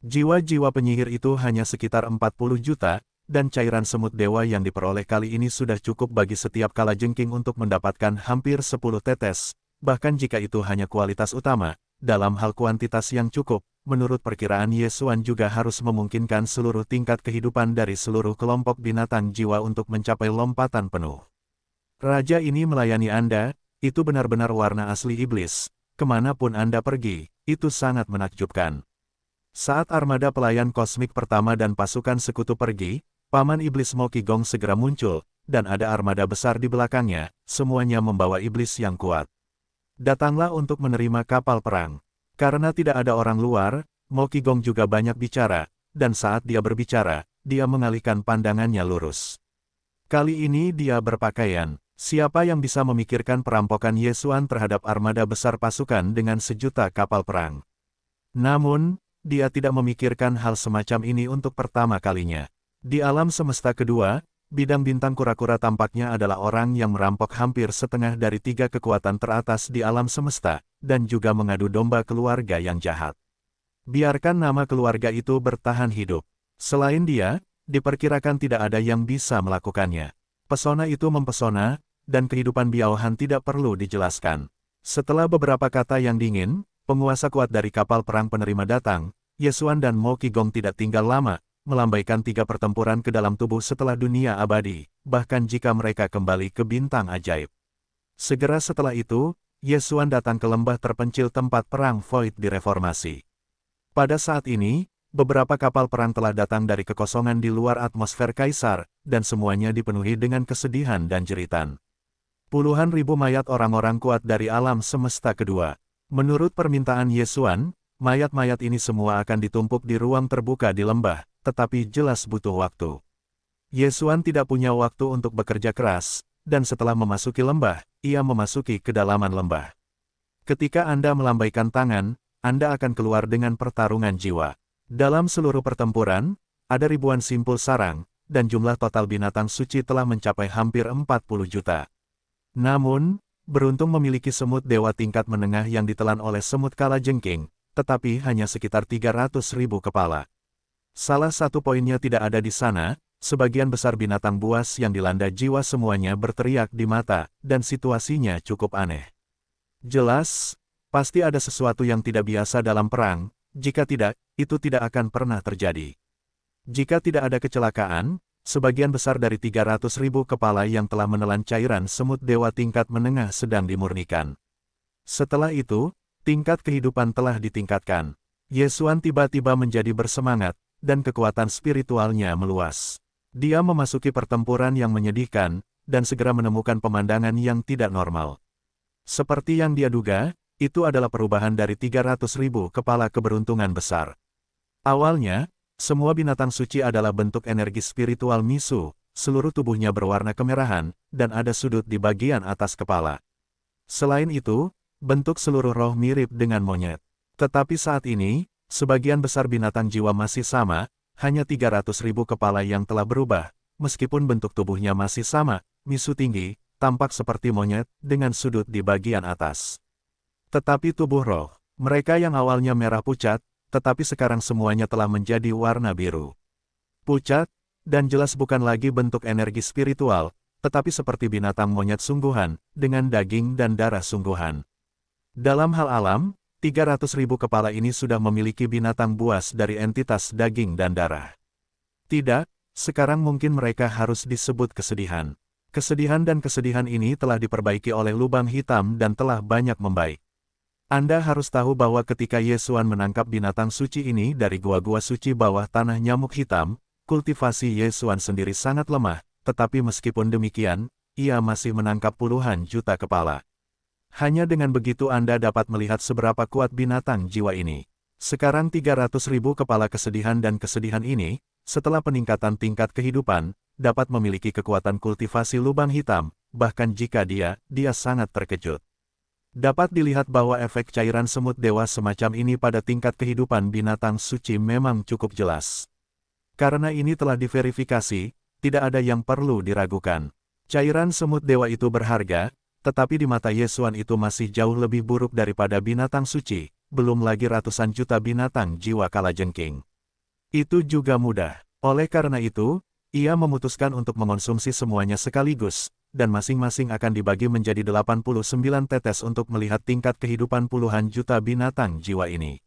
Jiwa-jiwa penyihir itu hanya sekitar 40 juta, dan cairan semut dewa yang diperoleh kali ini sudah cukup bagi setiap kalajengking untuk mendapatkan hampir 10 tetes, bahkan jika itu hanya kualitas utama, dalam hal kuantitas yang cukup, menurut perkiraan Yesuan juga harus memungkinkan seluruh tingkat kehidupan dari seluruh kelompok binatang jiwa untuk mencapai lompatan penuh. Raja ini melayani Anda, itu benar-benar warna asli iblis, kemanapun Anda pergi, itu sangat menakjubkan. Saat armada pelayan kosmik pertama dan pasukan sekutu pergi, Paman Iblis Moki Gong segera muncul, dan ada armada besar di belakangnya, semuanya membawa iblis yang kuat. Datanglah untuk menerima kapal perang. Karena tidak ada orang luar, Moki Gong juga banyak bicara, dan saat dia berbicara, dia mengalihkan pandangannya lurus. Kali ini dia berpakaian, siapa yang bisa memikirkan perampokan Yesuan terhadap armada besar pasukan dengan 1.000.000 kapal perang. Namun, dia tidak memikirkan hal semacam ini untuk pertama kalinya. Di alam semesta kedua, bidang bintang kura-kura tampaknya adalah orang yang merampok hampir setengah dari 3 kekuatan teratas di alam semesta, dan juga mengadu domba keluarga yang jahat. Biarkan nama keluarga itu bertahan hidup. Selain dia, diperkirakan tidak ada yang bisa melakukannya. Pesona itu mempesona, dan kehidupan biawahan tidak perlu dijelaskan. Setelah beberapa kata yang dingin, penguasa kuat dari kapal perang penerima datang, Yesuan dan Moki Gong tidak tinggal lama, melambaikan 3 pertempuran ke dalam tubuh setelah dunia abadi, bahkan jika mereka kembali ke bintang ajaib. Segera setelah itu, Yesuan datang ke lembah terpencil tempat perang Void direformasi. Pada saat ini, beberapa kapal perang telah datang dari kekosongan di luar atmosfer Kaisar, dan semuanya dipenuhi dengan kesedihan dan jeritan. Puluhan ribu mayat orang-orang kuat dari alam semesta kedua. Menurut permintaan Yesuan, mayat-mayat ini semua akan ditumpuk di ruang terbuka di lembah, tetapi jelas butuh waktu. Yesuan tidak punya waktu untuk bekerja keras, dan setelah memasuki lembah, ia memasuki kedalaman lembah. Ketika Anda melambaikan tangan, Anda akan keluar dengan pertarungan jiwa. Dalam seluruh pertempuran, ada ribuan simpul sarang, dan jumlah total binatang suci telah mencapai hampir 40 juta. Namun, beruntung memiliki semut dewa tingkat menengah yang ditelan oleh semut kalajengking, tetapi hanya sekitar 300.000 kepala. Salah satu poinnya tidak ada di sana, sebagian besar binatang buas yang dilanda jiwa semuanya berteriak di mata, dan situasinya cukup aneh. Jelas, pasti ada sesuatu yang tidak biasa dalam perang, jika tidak, itu tidak akan pernah terjadi. Jika tidak ada kecelakaan, sebagian besar dari 300.000 kepala yang telah menelan cairan semut dewa tingkat menengah sedang dimurnikan. Setelah itu, tingkat kehidupan telah ditingkatkan. Yesuan tiba-tiba menjadi bersemangat, dan kekuatan spiritualnya meluas. Dia memasuki pertempuran yang menyedihkan, dan segera menemukan pemandangan yang tidak normal. Seperti yang dia duga, itu adalah perubahan dari 300.000 kepala keberuntungan besar. Awalnya, semua binatang suci adalah bentuk energi spiritual Misu, seluruh tubuhnya berwarna kemerahan, dan ada sudut di bagian atas kepala. Selain itu, bentuk seluruh roh mirip dengan monyet. Tetapi saat ini, sebagian besar binatang jiwa masih sama, hanya 300.000 kepala yang telah berubah, meskipun bentuk tubuhnya masih sama, Misu tinggi, tampak seperti monyet, dengan sudut di bagian atas. Tetapi tubuh roh, mereka yang awalnya merah pucat, tetapi sekarang semuanya telah menjadi warna biru. Pucat, dan jelas bukan lagi bentuk energi spiritual, tetapi seperti binatang monyet sungguhan, dengan daging dan darah sungguhan. Dalam hal alam, 300.000 kepala ini sudah memiliki binatang buas dari entitas daging dan darah. Tidak, sekarang mungkin mereka harus disebut kesedihan. Kesedihan dan kesedihan ini telah diperbaiki oleh lubang hitam dan telah banyak membaik. Anda harus tahu bahwa ketika Yesuan menangkap binatang suci ini dari gua-gua suci bawah tanah nyamuk hitam, kultivasi Yesuan sendiri sangat lemah, tetapi meskipun demikian, ia masih menangkap puluhan juta kepala. Hanya dengan begitu Anda dapat melihat seberapa kuat binatang jiwa ini. Sekarang 300.000 kepala kesedihan dan kesedihan ini, setelah peningkatan tingkat kehidupan, dapat memiliki kekuatan kultivasi lubang hitam, bahkan jika dia sangat terkejut. Dapat dilihat bahwa efek cairan semut dewa semacam ini pada tingkat kehidupan binatang suci memang cukup jelas. Karena ini telah diverifikasi, tidak ada yang perlu diragukan. Cairan semut dewa itu berharga, tetapi di mata Yesuan itu masih jauh lebih buruk daripada binatang suci, belum lagi ratusan juta binatang jiwa kalajengking. Itu juga mudah. Oleh karena itu, ia memutuskan untuk mengonsumsi semuanya sekaligus, dan masing-masing akan dibagi menjadi 89 tetes untuk melihat tingkat kehidupan puluhan juta binatang jiwa ini.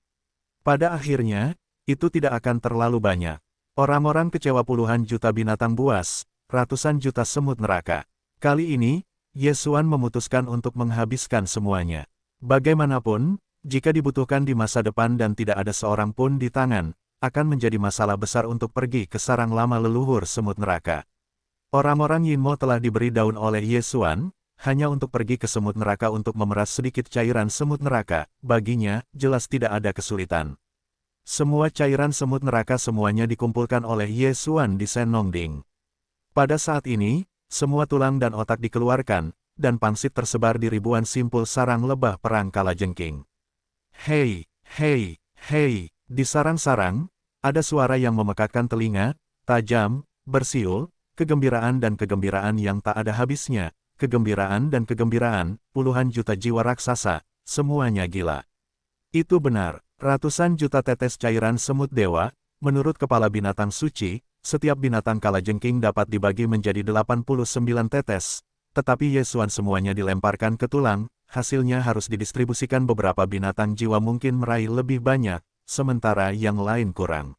Pada akhirnya, itu tidak akan terlalu banyak. Orang-orang kecewa puluhan juta binatang buas, ratusan juta semut neraka. Kali ini, Yesuan memutuskan untuk menghabiskan semuanya. Bagaimanapun, jika dibutuhkan di masa depan dan tidak ada seorang pun di tangan, akan menjadi masalah besar untuk pergi ke sarang lama leluhur semut neraka. Orang-orang Yinmo telah diberi daun oleh Yesuan, hanya untuk pergi ke semut neraka untuk memeras sedikit cairan semut neraka, baginya, jelas tidak ada kesulitan. Semua cairan semut neraka semuanya dikumpulkan oleh Yesuan di Senongding. Pada saat ini, semua tulang dan otak dikeluarkan, dan pangsit tersebar di ribuan simpul sarang lebah perang kalajengking. Hei, hei, hei, di sarang-sarang, ada suara yang memekakkan telinga, tajam, bersiul, kegembiraan dan kegembiraan yang tak ada habisnya, kegembiraan dan kegembiraan, puluhan juta jiwa raksasa, semuanya gila. Itu benar, ratusan juta tetes cairan semut dewa, menurut kepala binatang suci, setiap binatang kalajengking dapat dibagi menjadi 89 tetes, tetapi Yesuan semuanya dilemparkan ke tulang, hasilnya harus didistribusikan beberapa binatang jiwa mungkin meraih lebih banyak, sementara yang lain kurang.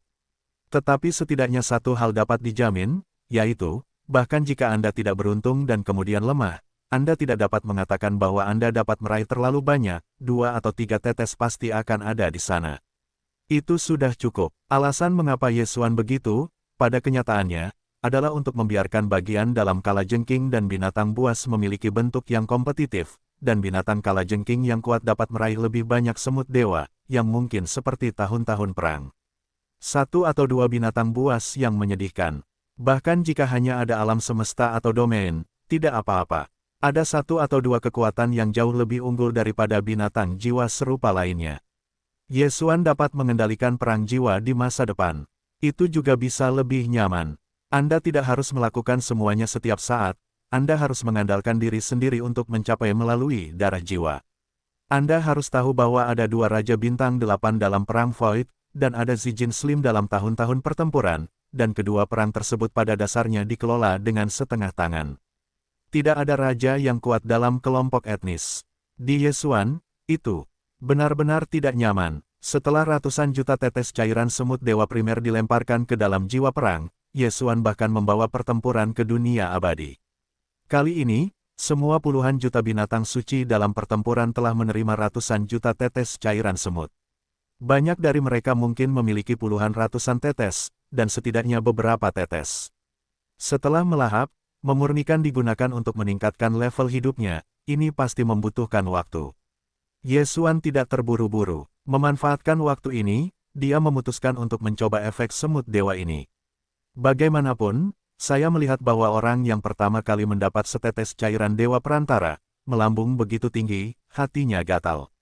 Tetapi setidaknya satu hal dapat dijamin, yaitu, bahkan jika Anda tidak beruntung dan kemudian lemah, Anda tidak dapat mengatakan bahwa Anda dapat meraih terlalu banyak, 2 atau 3 tetes pasti akan ada di sana. Itu sudah cukup. Alasan mengapa Yesuan begitu, pada kenyataannya, adalah untuk membiarkan bagian dalam kalajengking dan binatang buas memiliki bentuk yang kompetitif, dan binatang kalajengking yang kuat dapat meraih lebih banyak semut dewa, yang mungkin seperti tahun-tahun perang. 1 atau 2 binatang buas yang menyedihkan. Bahkan jika hanya ada alam semesta atau domain, tidak apa-apa. Ada 1 atau 2 kekuatan yang jauh lebih unggul daripada binatang jiwa serupa lainnya. Yesuan dapat mengendalikan perang jiwa di masa depan. Itu juga bisa lebih nyaman. Anda tidak harus melakukan semuanya setiap saat, Anda harus mengandalkan diri sendiri untuk mencapai melalui darah jiwa. Anda harus tahu bahwa ada 2 Raja Bintang 8 dalam Perang Void, dan ada Zijin Slim dalam tahun-tahun pertempuran, dan kedua perang tersebut pada dasarnya dikelola dengan setengah tangan. Tidak ada raja yang kuat dalam kelompok etnis. Di Yesuan, itu benar-benar tidak nyaman. Setelah ratusan juta tetes cairan semut dewa primer dilemparkan ke dalam jiwa perang, Yesuan bahkan membawa pertempuran ke dunia abadi. Kali ini, semua puluhan juta binatang suci dalam pertempuran telah menerima ratusan juta tetes cairan semut. Banyak dari mereka mungkin memiliki puluhan ratusan tetes, dan setidaknya beberapa tetes. Setelah melahap, memurnikan digunakan untuk meningkatkan level hidupnya, ini pasti membutuhkan waktu. Yesuan tidak terburu-buru. Memanfaatkan waktu ini, dia memutuskan untuk mencoba efek semut dewa ini. Bagaimanapun, saya melihat bahwa orang yang pertama kali mendapat setetes cairan dewa perantara, melambung begitu tinggi, hatinya gatal.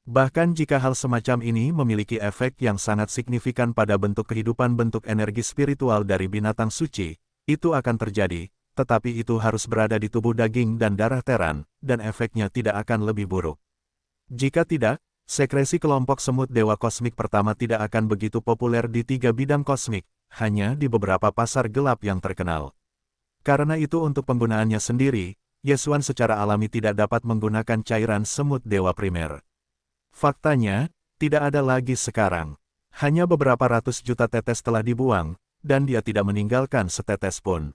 Bahkan jika hal semacam ini memiliki efek yang sangat signifikan pada bentuk kehidupan bentuk energi spiritual dari binatang suci, itu akan terjadi, tetapi itu harus berada di tubuh daging dan darah teran, dan efeknya tidak akan lebih buruk. Jika tidak, sekresi kelompok semut dewa kosmik pertama tidak akan begitu populer di 3 bidang kosmik, hanya di beberapa pasar gelap yang terkenal. Karena itu untuk penggunaannya sendiri, Yesuan secara alami tidak dapat menggunakan cairan semut dewa primer. Faktanya, tidak ada lagi sekarang. Hanya beberapa ratus juta tetes telah dibuang, dan dia tidak meninggalkan setetes pun.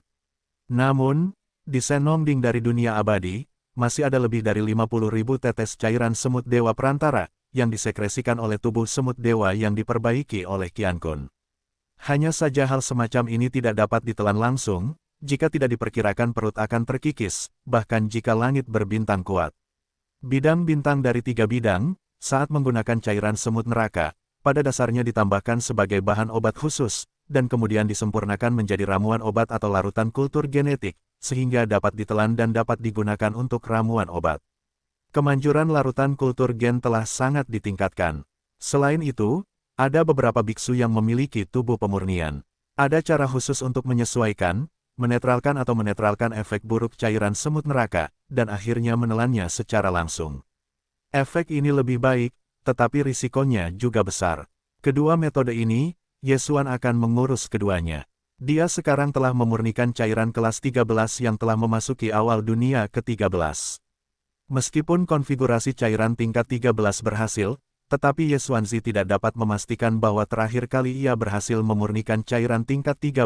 Namun, di Senongding dari dunia abadi, masih ada lebih dari 50.000 tetes cairan semut dewa perantara, yang disekresikan oleh tubuh semut dewa yang diperbaiki oleh Qiankun. Hanya saja hal semacam ini tidak dapat ditelan langsung, jika tidak diperkirakan perut akan terkikis, bahkan jika langit berbintang kuat. Bidang bintang dari 3 bidang, saat menggunakan cairan semut neraka, pada dasarnya ditambahkan sebagai bahan obat khusus, dan kemudian disempurnakan menjadi ramuan obat atau larutan kultur genetik, sehingga dapat ditelan dan dapat digunakan untuk ramuan obat. Kemanjuran larutan kultur gen telah sangat ditingkatkan. Selain itu, ada beberapa biksu yang memiliki tubuh pemurnian. Ada cara khusus untuk menyesuaikan, menetralkan efek buruk cairan semut neraka, dan akhirnya menelannya secara langsung. Efek ini lebih baik, tetapi risikonya juga besar. Kedua metode ini, Yesuan akan mengurus keduanya. Dia sekarang telah memurnikan cairan kelas 13 yang telah memasuki awal dunia ke-13. Meskipun konfigurasi cairan tingkat 13 berhasil, tetapi Yesuanzi tidak dapat memastikan bahwa terakhir kali ia berhasil memurnikan cairan tingkat 13,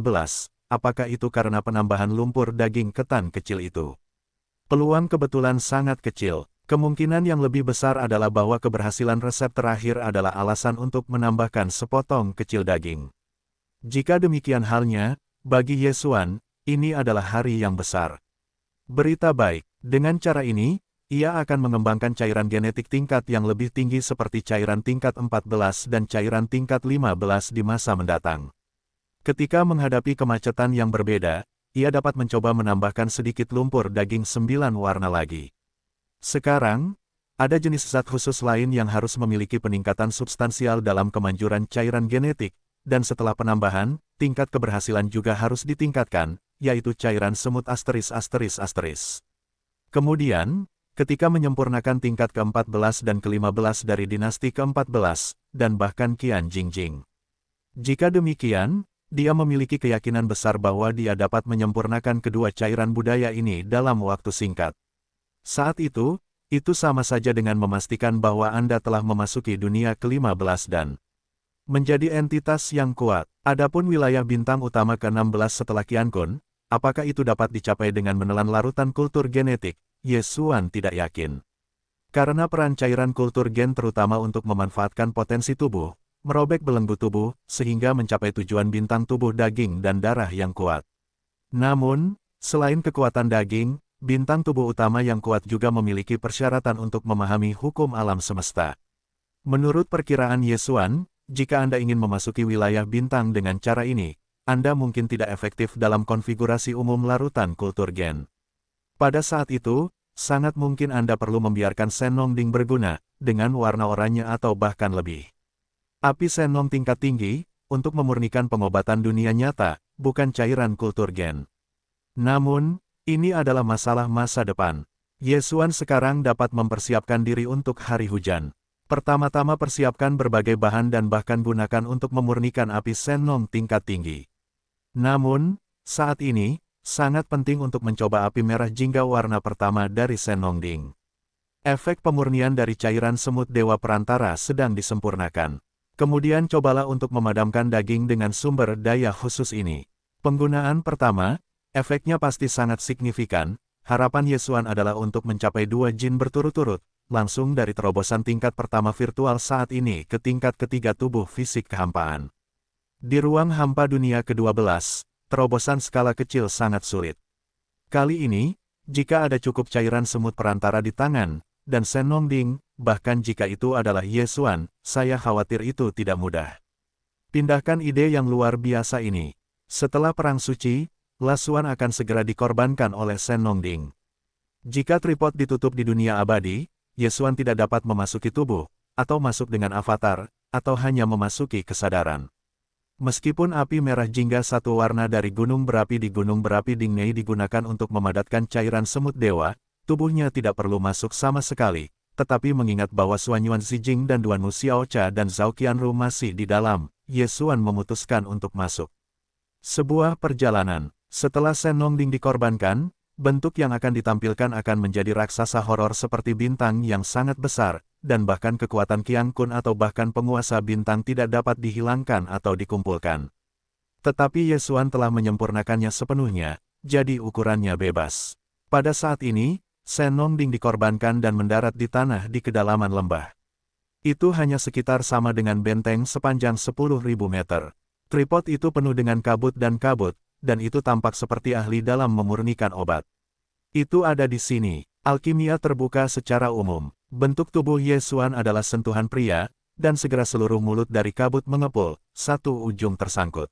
apakah itu karena penambahan lumpur daging ketan kecil itu. Peluang kebetulan sangat kecil. Kemungkinan yang lebih besar adalah bahwa keberhasilan resep terakhir adalah alasan untuk menambahkan sepotong kecil daging. Jika demikian halnya, bagi Yesuan, ini adalah hari yang besar. Berita baik, dengan cara ini, ia akan mengembangkan cairan genetik tingkat yang lebih tinggi seperti cairan tingkat 14 dan cairan tingkat 15 di masa mendatang. Ketika menghadapi kemacetan yang berbeda, ia dapat mencoba menambahkan sedikit lumpur daging 9 warna lagi. Sekarang, ada jenis zat khusus lain yang harus memiliki peningkatan substansial dalam kemanjuran cairan genetik, dan setelah penambahan, tingkat keberhasilan juga harus ditingkatkan, yaitu cairan semut ****. Kemudian, ketika menyempurnakan tingkat ke-14 dan ke-15 dari dinasti ke-14, dan bahkan Qian Jingjing. Jika demikian, dia memiliki keyakinan besar bahwa dia dapat menyempurnakan kedua cairan budaya ini dalam waktu singkat. Saat itu sama saja dengan memastikan bahwa Anda telah memasuki dunia ke-15 dan menjadi entitas yang kuat. Adapun wilayah bintang utama ke-16 setelah Qiankun, apakah itu dapat dicapai dengan menelan larutan kultur genetik? Yesuan tidak yakin. Karena peran cairan kultur gen terutama untuk memanfaatkan potensi tubuh, merobek belenggu tubuh, sehingga mencapai tujuan bintang tubuh daging dan darah yang kuat. Namun, selain kekuatan daging, bintang tubuh utama yang kuat juga memiliki persyaratan untuk memahami hukum alam semesta. Menurut perkiraan Yesuan, jika Anda ingin memasuki wilayah bintang dengan cara ini, Anda mungkin tidak efektif dalam konfigurasi umum larutan kultur gen. Pada saat itu, sangat mungkin Anda perlu membiarkan Senongding berguna, dengan warna oranye atau bahkan lebih. Api Senong tingkat tinggi, untuk memurnikan pengobatan dunia nyata, bukan cairan kultur gen. Namun, ini adalah masalah masa depan. Yesuan sekarang dapat mempersiapkan diri untuk hari hujan. Pertama-tama persiapkan berbagai bahan dan bahkan gunakan untuk memurnikan api Senong tingkat tinggi. Namun, saat ini, sangat penting untuk mencoba api merah jingga warna pertama dari Senongding. Efek pemurnian dari cairan semut dewa perantara sedang disempurnakan. Kemudian cobalah untuk memadamkan daging dengan sumber daya khusus ini. Penggunaan pertama, efeknya pasti sangat signifikan. Harapan Yesuan adalah untuk mencapai 2 jin berturut-turut, langsung dari terobosan tingkat pertama virtual saat ini ke tingkat ketiga tubuh fisik kehampaan. Di ruang hampa dunia ke-12, terobosan skala kecil sangat sulit. Kali ini, jika ada cukup cairan semut perantara di tangan, dan Senongding, bahkan jika itu adalah Yesuan, saya khawatir itu tidak mudah. Pindahkan ide yang luar biasa ini. Setelah Perang Suci, Lasuan akan segera dikorbankan oleh Senongding. Jika tripod ditutup di dunia abadi, Yesuan tidak dapat memasuki tubuh, atau masuk dengan avatar, atau hanya memasuki kesadaran. Meskipun api merah jingga satu warna dari gunung berapi di Gunung Berapi Dingnei digunakan untuk memadatkan cairan semut dewa, tubuhnya tidak perlu masuk sama sekali, tetapi mengingat bahwa Suanyuan Zijing dan Duanmu Xiaocha dan Zhao Qianru masih di dalam, Yesuan memutuskan untuk masuk. Sebuah perjalanan. Setelah Senongding dikorbankan, bentuk yang akan ditampilkan akan menjadi raksasa horor seperti bintang yang sangat besar, dan bahkan kekuatan Qiang Kun atau bahkan penguasa bintang tidak dapat dihilangkan atau dikumpulkan. Tetapi Ye Xuan telah menyempurnakannya sepenuhnya, jadi ukurannya bebas. Pada saat ini, Shen Nongding dikorbankan dan mendarat di tanah di kedalaman lembah. Itu hanya sekitar sama dengan benteng sepanjang 10.000 meter. Tripod itu penuh dengan kabut, dan itu tampak seperti ahli dalam memurnikan obat. Itu ada di sini. Alkimia terbuka secara umum. Bentuk tubuh Ye Xuan adalah sentuhan pria, dan segera seluruh mulut dari kabut mengepul, satu ujung tersangkut.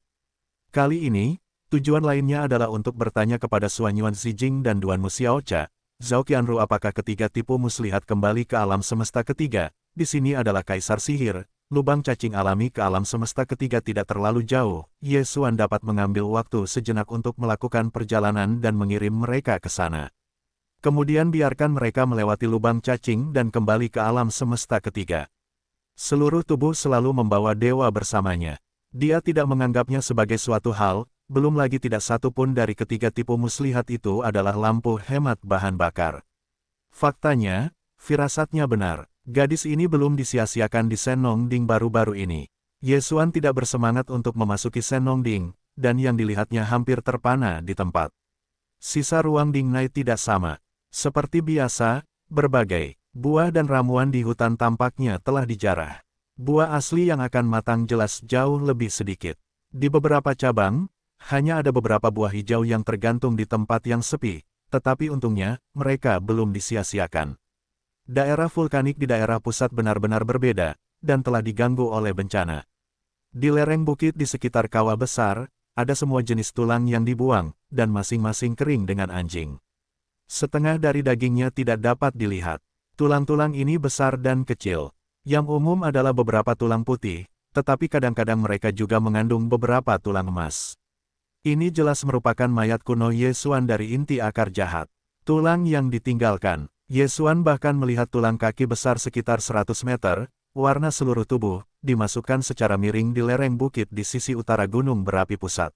Kali ini, tujuan lainnya adalah untuk bertanya kepada Xuanyuan Zijing dan Duanmu Xiaocha, Zhao Qianru, apakah ketiga tipu muslihat kembali ke alam semesta ketiga. Di sini adalah Kaisar Sihir, lubang cacing alami ke alam semesta ketiga tidak terlalu jauh. Ye Xuan dapat mengambil waktu sejenak untuk melakukan perjalanan dan mengirim mereka ke sana. Kemudian biarkan mereka melewati lubang cacing dan kembali ke alam semesta ketiga. Seluruh tubuh selalu membawa dewa bersamanya. Dia tidak menganggapnya sebagai suatu hal, belum lagi tidak satu pun dari ketiga tipu muslihat itu adalah lampu hemat bahan bakar. Faktanya, firasatnya benar. Gadis ini belum disia-siakan di Shen Nongding baru-baru ini. Ye Xuan tidak bersemangat untuk memasuki Shen Nongding, dan yang dilihatnya hampir terpana di tempat. Sisa ruang Dingnai tidak sama. Seperti biasa, berbagai buah dan ramuan di hutan tampaknya telah dijarah. Buah asli yang akan matang jelas jauh lebih sedikit. Di beberapa cabang, hanya ada beberapa buah hijau yang tergantung di tempat yang sepi, tetapi untungnya, mereka belum disia-siakan. Daerah vulkanik di daerah pusat benar-benar berbeda, dan telah diganggu oleh bencana. Di lereng bukit di sekitar kawah besar, ada semua jenis tulang yang dibuang, dan masing-masing kering dengan anjing. Setengah dari dagingnya tidak dapat dilihat. Tulang-tulang ini besar dan kecil. Yang umum adalah beberapa tulang putih, tetapi kadang-kadang mereka juga mengandung beberapa tulang emas. Ini jelas merupakan mayat kuno Ye Xuan dari inti akar jahat. Tulang yang ditinggalkan. Ye Xuan bahkan melihat tulang kaki besar sekitar 100 meter, warna seluruh tubuh, dimasukkan secara miring di lereng bukit di sisi utara gunung berapi pusat.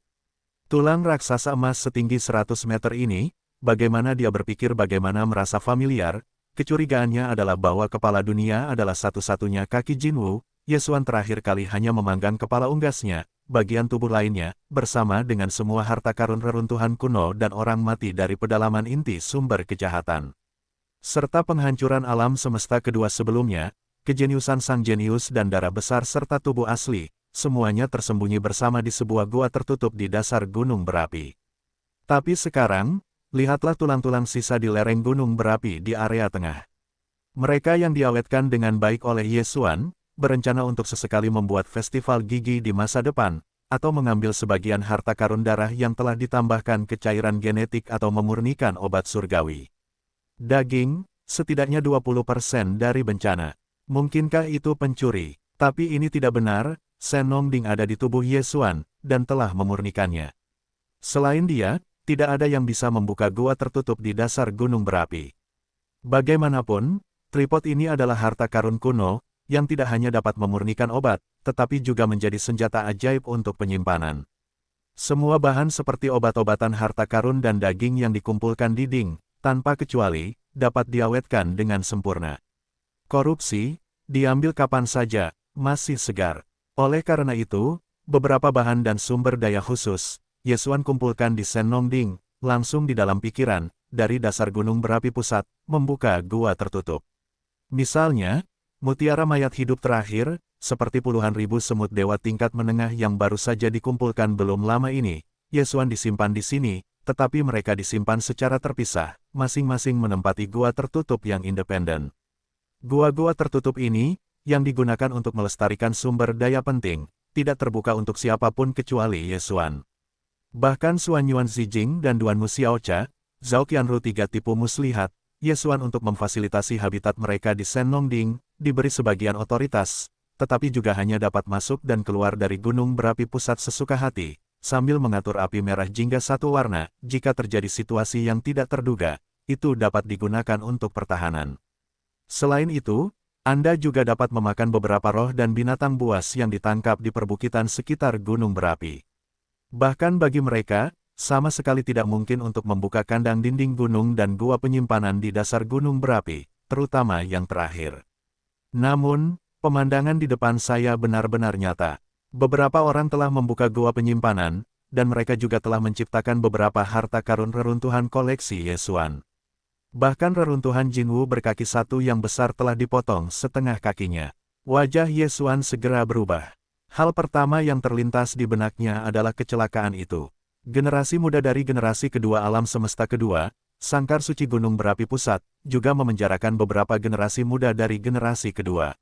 Tulang raksasa emas setinggi 100 meter ini, bagaimana dia berpikir bagaimana merasa familiar, kecurigaannya adalah bahwa kepala dunia adalah satu-satunya kaki Jinwu. Ye Xuan terakhir kali hanya memanggang kepala unggasnya, bagian tubuh lainnya, bersama dengan semua harta karun reruntuhan kuno dan orang mati dari pedalaman inti sumber kejahatan. Serta penghancuran alam semesta kedua sebelumnya, kejeniusan sang jenius dan darah besar serta tubuh asli, semuanya tersembunyi bersama di sebuah gua tertutup di dasar gunung berapi. Tapi sekarang, lihatlah tulang-tulang sisa di lereng gunung berapi di area tengah. Mereka yang diawetkan dengan baik oleh Ye Xuan, berencana untuk sesekali membuat festival gigi di masa depan, atau mengambil sebagian harta karun darah yang telah ditambahkan ke cairan genetik atau memurnikan obat surgawi. Daging, setidaknya 20% dari bencana. Mungkinkah itu pencuri? Tapi ini tidak benar, Shen Nongding ada di tubuh Ye Xuan, dan telah memurnikannya. Selain dia, tidak ada yang bisa membuka gua tertutup di dasar gunung berapi. Bagaimanapun, tripod ini adalah harta karun kuno, yang tidak hanya dapat memurnikan obat, tetapi juga menjadi senjata ajaib untuk penyimpanan. Semua bahan seperti obat-obatan harta karun dan daging yang dikumpulkan di Ding, tanpa kecuali, dapat diawetkan dengan sempurna. Korupsi, diambil kapan saja, masih segar. Oleh karena itu, beberapa bahan dan sumber daya khusus, Ye Xuan kumpulkan di Shen Nongding, langsung di dalam pikiran, dari dasar gunung berapi pusat, membuka gua tertutup. Misalnya, mutiara mayat hidup terakhir, seperti puluhan ribu semut dewa tingkat menengah yang baru saja dikumpulkan belum lama ini, Ye Xuan disimpan di sini, tetapi mereka disimpan secara terpisah, masing-masing menempati gua tertutup yang independen. Gua-gua tertutup ini, yang digunakan untuk melestarikan sumber daya penting, tidak terbuka untuk siapapun kecuali Ye Xuan. Bahkan Xuanyuan Zijing dan Duanmu Xiaocha, Zhao Qianru tiga tipu muslihat, Ye Xuan untuk memfasilitasi habitat mereka di Shen Nongding, diberi sebagian otoritas, tetapi juga hanya dapat masuk dan keluar dari gunung berapi pusat sesuka hati, sambil mengatur api merah jingga satu warna, jika terjadi situasi yang tidak terduga, itu dapat digunakan untuk pertahanan. Selain itu, Anda juga dapat memakan beberapa roh dan binatang buas yang ditangkap di perbukitan sekitar gunung berapi. Bahkan bagi mereka, sama sekali tidak mungkin untuk membuka kandang dinding gunung dan gua penyimpanan di dasar gunung berapi, terutama yang terakhir. Namun, pemandangan di depan saya benar-benar nyata. Beberapa orang telah membuka gua penyimpanan, dan mereka juga telah menciptakan beberapa harta karun reruntuhan koleksi Yesuan. Bahkan reruntuhan Jinwu berkaki satu yang besar telah dipotong setengah kakinya. Wajah Yesuan segera berubah. Hal pertama yang terlintas di benaknya adalah kecelakaan itu. Generasi muda dari generasi kedua alam semesta kedua, Sangkar Suci Gunung Berapi Pusat, juga memenjarakan beberapa generasi muda dari generasi kedua.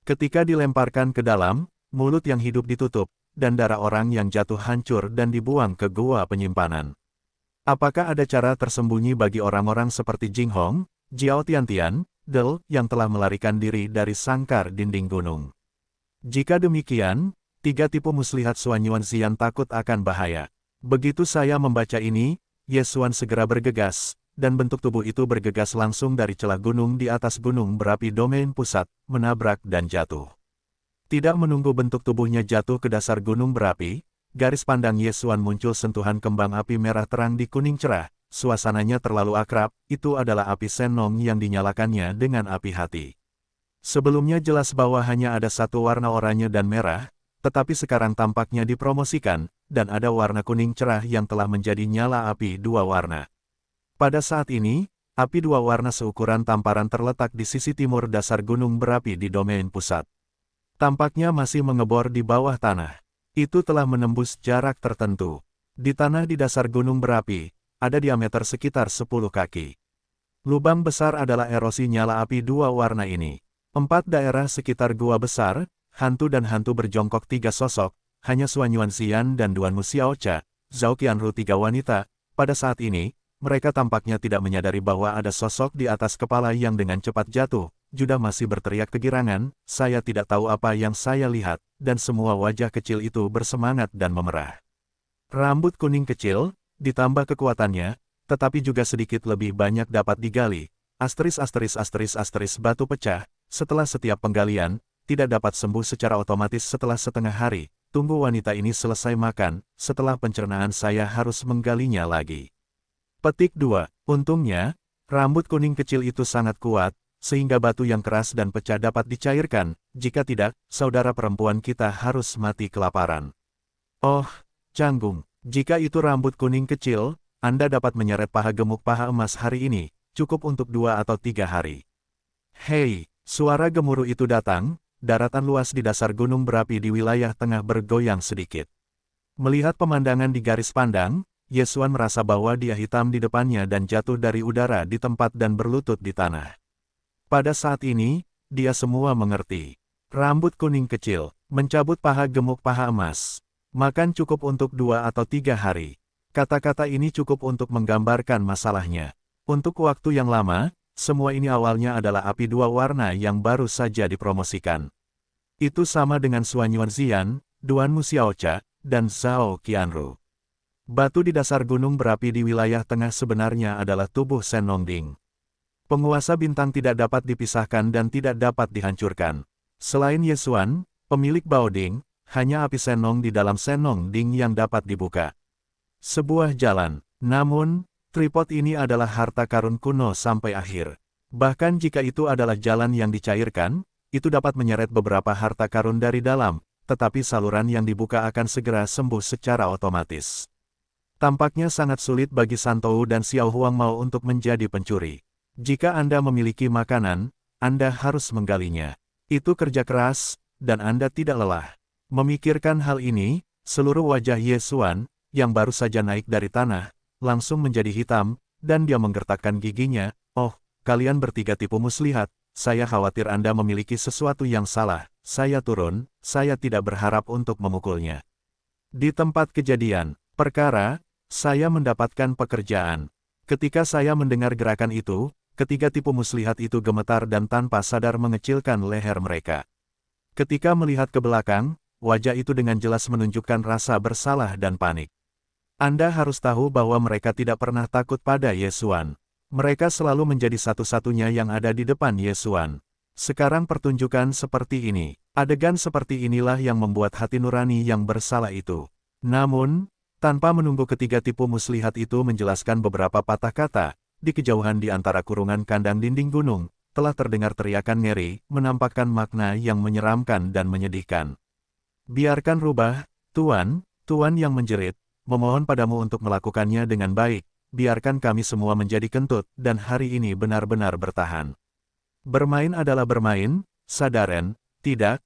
Ketika dilemparkan ke dalam, mulut yang hidup ditutup, dan darah orang yang jatuh hancur dan dibuang ke gua penyimpanan. Apakah ada cara tersembunyi bagi orang-orang seperti Jing Hong, Jiao Tiantian, Del, yang telah melarikan diri dari sangkar dinding gunung? Jika demikian, tiga tipu muslihat Xuan Yuanxian takut akan bahaya. Begitu saya membaca ini, Yesuan segera bergegas, dan bentuk tubuh itu bergegas langsung dari celah gunung di atas gunung berapi domain pusat, menabrak dan jatuh. Tidak menunggu bentuk tubuhnya jatuh ke dasar gunung berapi, garis pandang Yesuan muncul sentuhan kembang api merah terang di kuning cerah, suasananya terlalu akrab, itu adalah api Senong yang dinyalakannya dengan api hati. Sebelumnya jelas bahwa hanya ada satu warna oranye dan merah, tetapi sekarang tampaknya dipromosikan, dan ada warna kuning cerah yang telah menjadi nyala api dua warna. Pada saat ini, api dua warna seukuran tamparan terletak di sisi timur dasar gunung berapi di domain pusat. Tampaknya masih mengebor di bawah tanah. Itu telah menembus jarak tertentu. Di tanah di dasar gunung berapi, ada diameter sekitar 10 kaki. Lubang besar adalah erosi nyala api dua warna ini. 4 daerah sekitar gua besar, hantu dan hantu berjongkok 3 sosok, hanya Xuan Yuanxian dan Duan Mu Xiaocha, Zhao Qianru 3 wanita. Pada saat ini, mereka tampaknya tidak menyadari bahwa ada sosok di atas kepala yang dengan cepat jatuh. Judah masih berteriak kegirangan, saya tidak tahu apa yang saya lihat, dan semua wajah kecil itu bersemangat dan memerah. Rambut kuning kecil, ditambah kekuatannya, tetapi juga sedikit lebih banyak dapat digali. Batu pecah, setelah setiap penggalian, tidak dapat sembuh secara otomatis setelah setengah hari. Tunggu wanita ini selesai makan, setelah pencernaan saya harus menggalinya lagi. Petik 2. Untungnya, rambut kuning kecil itu sangat kuat, sehingga batu yang keras dan pecah dapat dicairkan, jika tidak, saudara perempuan kita harus mati kelaparan. Oh, canggung, jika itu rambut kuning kecil, Anda dapat menyeret paha gemuk paha emas hari ini, cukup untuk 2 atau 3 hari. Hei, suara gemuruh itu datang, daratan luas di dasar gunung berapi di wilayah tengah bergoyang sedikit. Melihat pemandangan di garis pandang, Yesuan merasa bahwa dia hitam di depannya dan jatuh dari udara di tempat dan berlutut di tanah. Pada saat ini, dia semua mengerti. Rambut kuning kecil, mencabut paha gemuk paha emas. Makan cukup untuk 2 atau 3 hari. Kata-kata ini cukup untuk menggambarkan masalahnya. Untuk waktu yang lama, semua ini awalnya adalah api dua warna yang baru saja dipromosikan. Itu sama dengan Xuan Yuanxian, Duan Mu Xiaocha, dan Zhao Qianru. Batu di dasar gunung berapi di wilayah tengah sebenarnya adalah tubuh Senong Ding. Penguasa bintang tidak dapat dipisahkan dan tidak dapat dihancurkan. Selain Yesuan, pemilik Baoding, hanya api Senong di dalam Senong Ding yang dapat dibuka. Sebuah jalan, namun, tripod ini adalah harta karun kuno sampai akhir. Bahkan jika itu adalah jalan yang dicairkan, itu dapat menyeret beberapa harta karun dari dalam, tetapi saluran yang dibuka akan segera sembuh secara otomatis. Tampaknya sangat sulit bagi Santou dan Xiao Huang Mao untuk menjadi pencuri. Jika Anda memiliki makanan, Anda harus menggalinya. Itu kerja keras, dan Anda tidak lelah. Memikirkan hal ini, seluruh wajah Yesuan, yang baru saja naik dari tanah, langsung menjadi hitam, dan dia menggertakkan giginya. Oh, kalian bertiga tipu muslihat, saya khawatir Anda memiliki sesuatu yang salah. Saya turun, saya tidak berharap untuk memukulnya. Di tempat kejadian perkara, saya mendapatkan pekerjaan. Ketika saya mendengar gerakan itu, ketiga tipu muslihat itu gemetar dan tanpa sadar mengecilkan leher mereka. Ketika melihat ke belakang, wajah itu dengan jelas menunjukkan rasa bersalah dan panik. Anda harus tahu bahwa mereka tidak pernah takut pada Yesuan. Mereka selalu menjadi satu-satunya yang ada di depan Yesuan. Sekarang pertunjukan seperti ini. Adegan seperti inilah yang membuat hati nurani yang bersalah itu. Namun, tanpa menunggu ketiga tipu muslihat itu menjelaskan beberapa patah kata, di kejauhan di antara kurungan kandang dinding gunung, telah terdengar teriakan ngeri, menampakkan makna yang menyeramkan dan menyedihkan. Biarkan rubah, Tuan, Tuan yang menjerit, memohon padamu untuk melakukannya dengan baik, biarkan kami semua menjadi kentut, dan hari ini benar-benar bertahan. Bermain adalah bermain, Sadaren, tidak,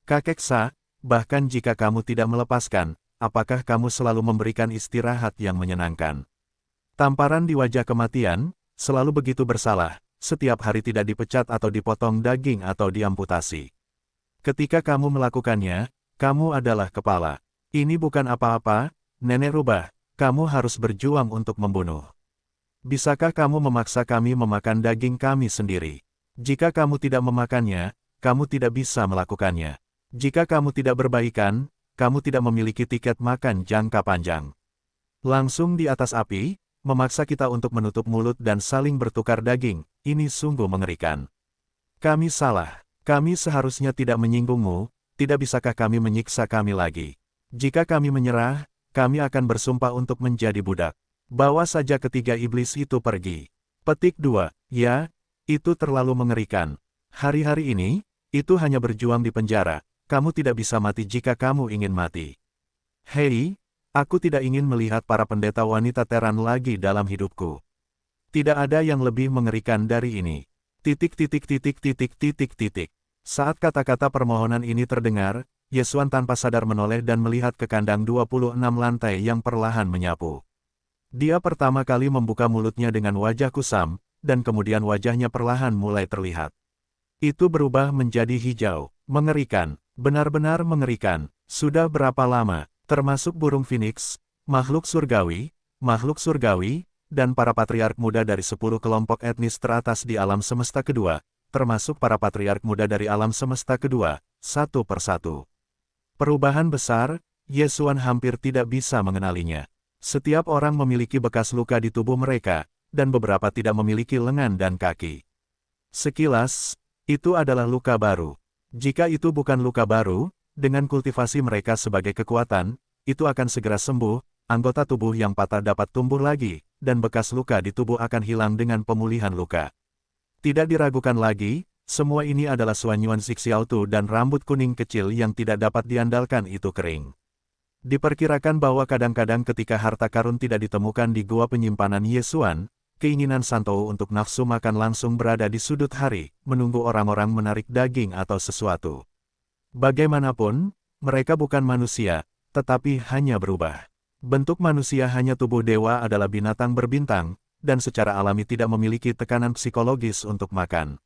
kakek Sa, bahkan jika kamu tidak melepaskan, apakah kamu selalu memberikan istirahat yang menyenangkan? Tamparan di wajah kematian, selalu begitu bersalah, setiap hari tidak dipecat atau dipotong daging atau diamputasi. Ketika kamu melakukannya, kamu adalah kepala. Ini bukan apa-apa, Nenek Rubah, kamu harus berjuang untuk membunuh. Bisakah kamu memaksa kami memakan daging kami sendiri? Jika kamu tidak memakannya, kamu tidak bisa melakukannya. Jika kamu tidak berbaikan, kamu tidak memiliki tiket makan jangka panjang. Langsung di atas api, memaksa kita untuk menutup mulut dan saling bertukar daging, ini sungguh mengerikan. Kami salah. Kami seharusnya tidak menyinggungmu, tidak bisakah kami menyiksa kami lagi? Jika kami menyerah, kami akan bersumpah untuk menjadi budak. Bawa saja ketiga iblis itu pergi. Petik 2. Ya, itu terlalu mengerikan. Hari-hari ini, itu hanya berjuang di penjara. Kamu tidak bisa mati jika kamu ingin mati. Hei, aku tidak ingin melihat para pendeta wanita Teran lagi dalam hidupku. Tidak ada yang lebih mengerikan dari ini. Saat kata-kata permohonan ini terdengar, Yesuan tanpa sadar menoleh dan melihat ke kandang 26 lantai yang perlahan menyapu. Dia pertama kali membuka mulutnya dengan wajah kusam, dan kemudian wajahnya perlahan mulai terlihat. Itu berubah menjadi hijau, mengerikan, benar-benar mengerikan. Sudah berapa lama, termasuk burung Phoenix, makhluk surgawi, dan para patriark muda dari 10 kelompok etnis teratas di alam semesta kedua, termasuk para patriark muda dari alam semesta kedua, satu persatu. Perubahan besar, Yesuan hampir tidak bisa mengenalinya. Setiap orang memiliki bekas luka di tubuh mereka, dan beberapa tidak memiliki lengan dan kaki. Sekilas, itu adalah luka baru. Jika itu bukan luka baru, dengan kultivasi mereka sebagai kekuatan, itu akan segera sembuh, anggota tubuh yang patah dapat tumbuh lagi, dan bekas luka di tubuh akan hilang dengan pemulihan luka. Tidak diragukan lagi, semua ini adalah Suanyuan Sixiautu dan rambut kuning kecil yang tidak dapat diandalkan itu kering. Diperkirakan bahwa kadang-kadang ketika harta karun tidak ditemukan di gua penyimpanan Yesuan, keinginan Santou untuk nafsu makan langsung berada di sudut hari, menunggu orang-orang menarik daging atau sesuatu. Bagaimanapun, mereka bukan manusia, tetapi hanya berubah. Bentuk manusia hanya tubuh dewa adalah binatang berbintang, dan secara alami tidak memiliki tekanan psikologis untuk makan.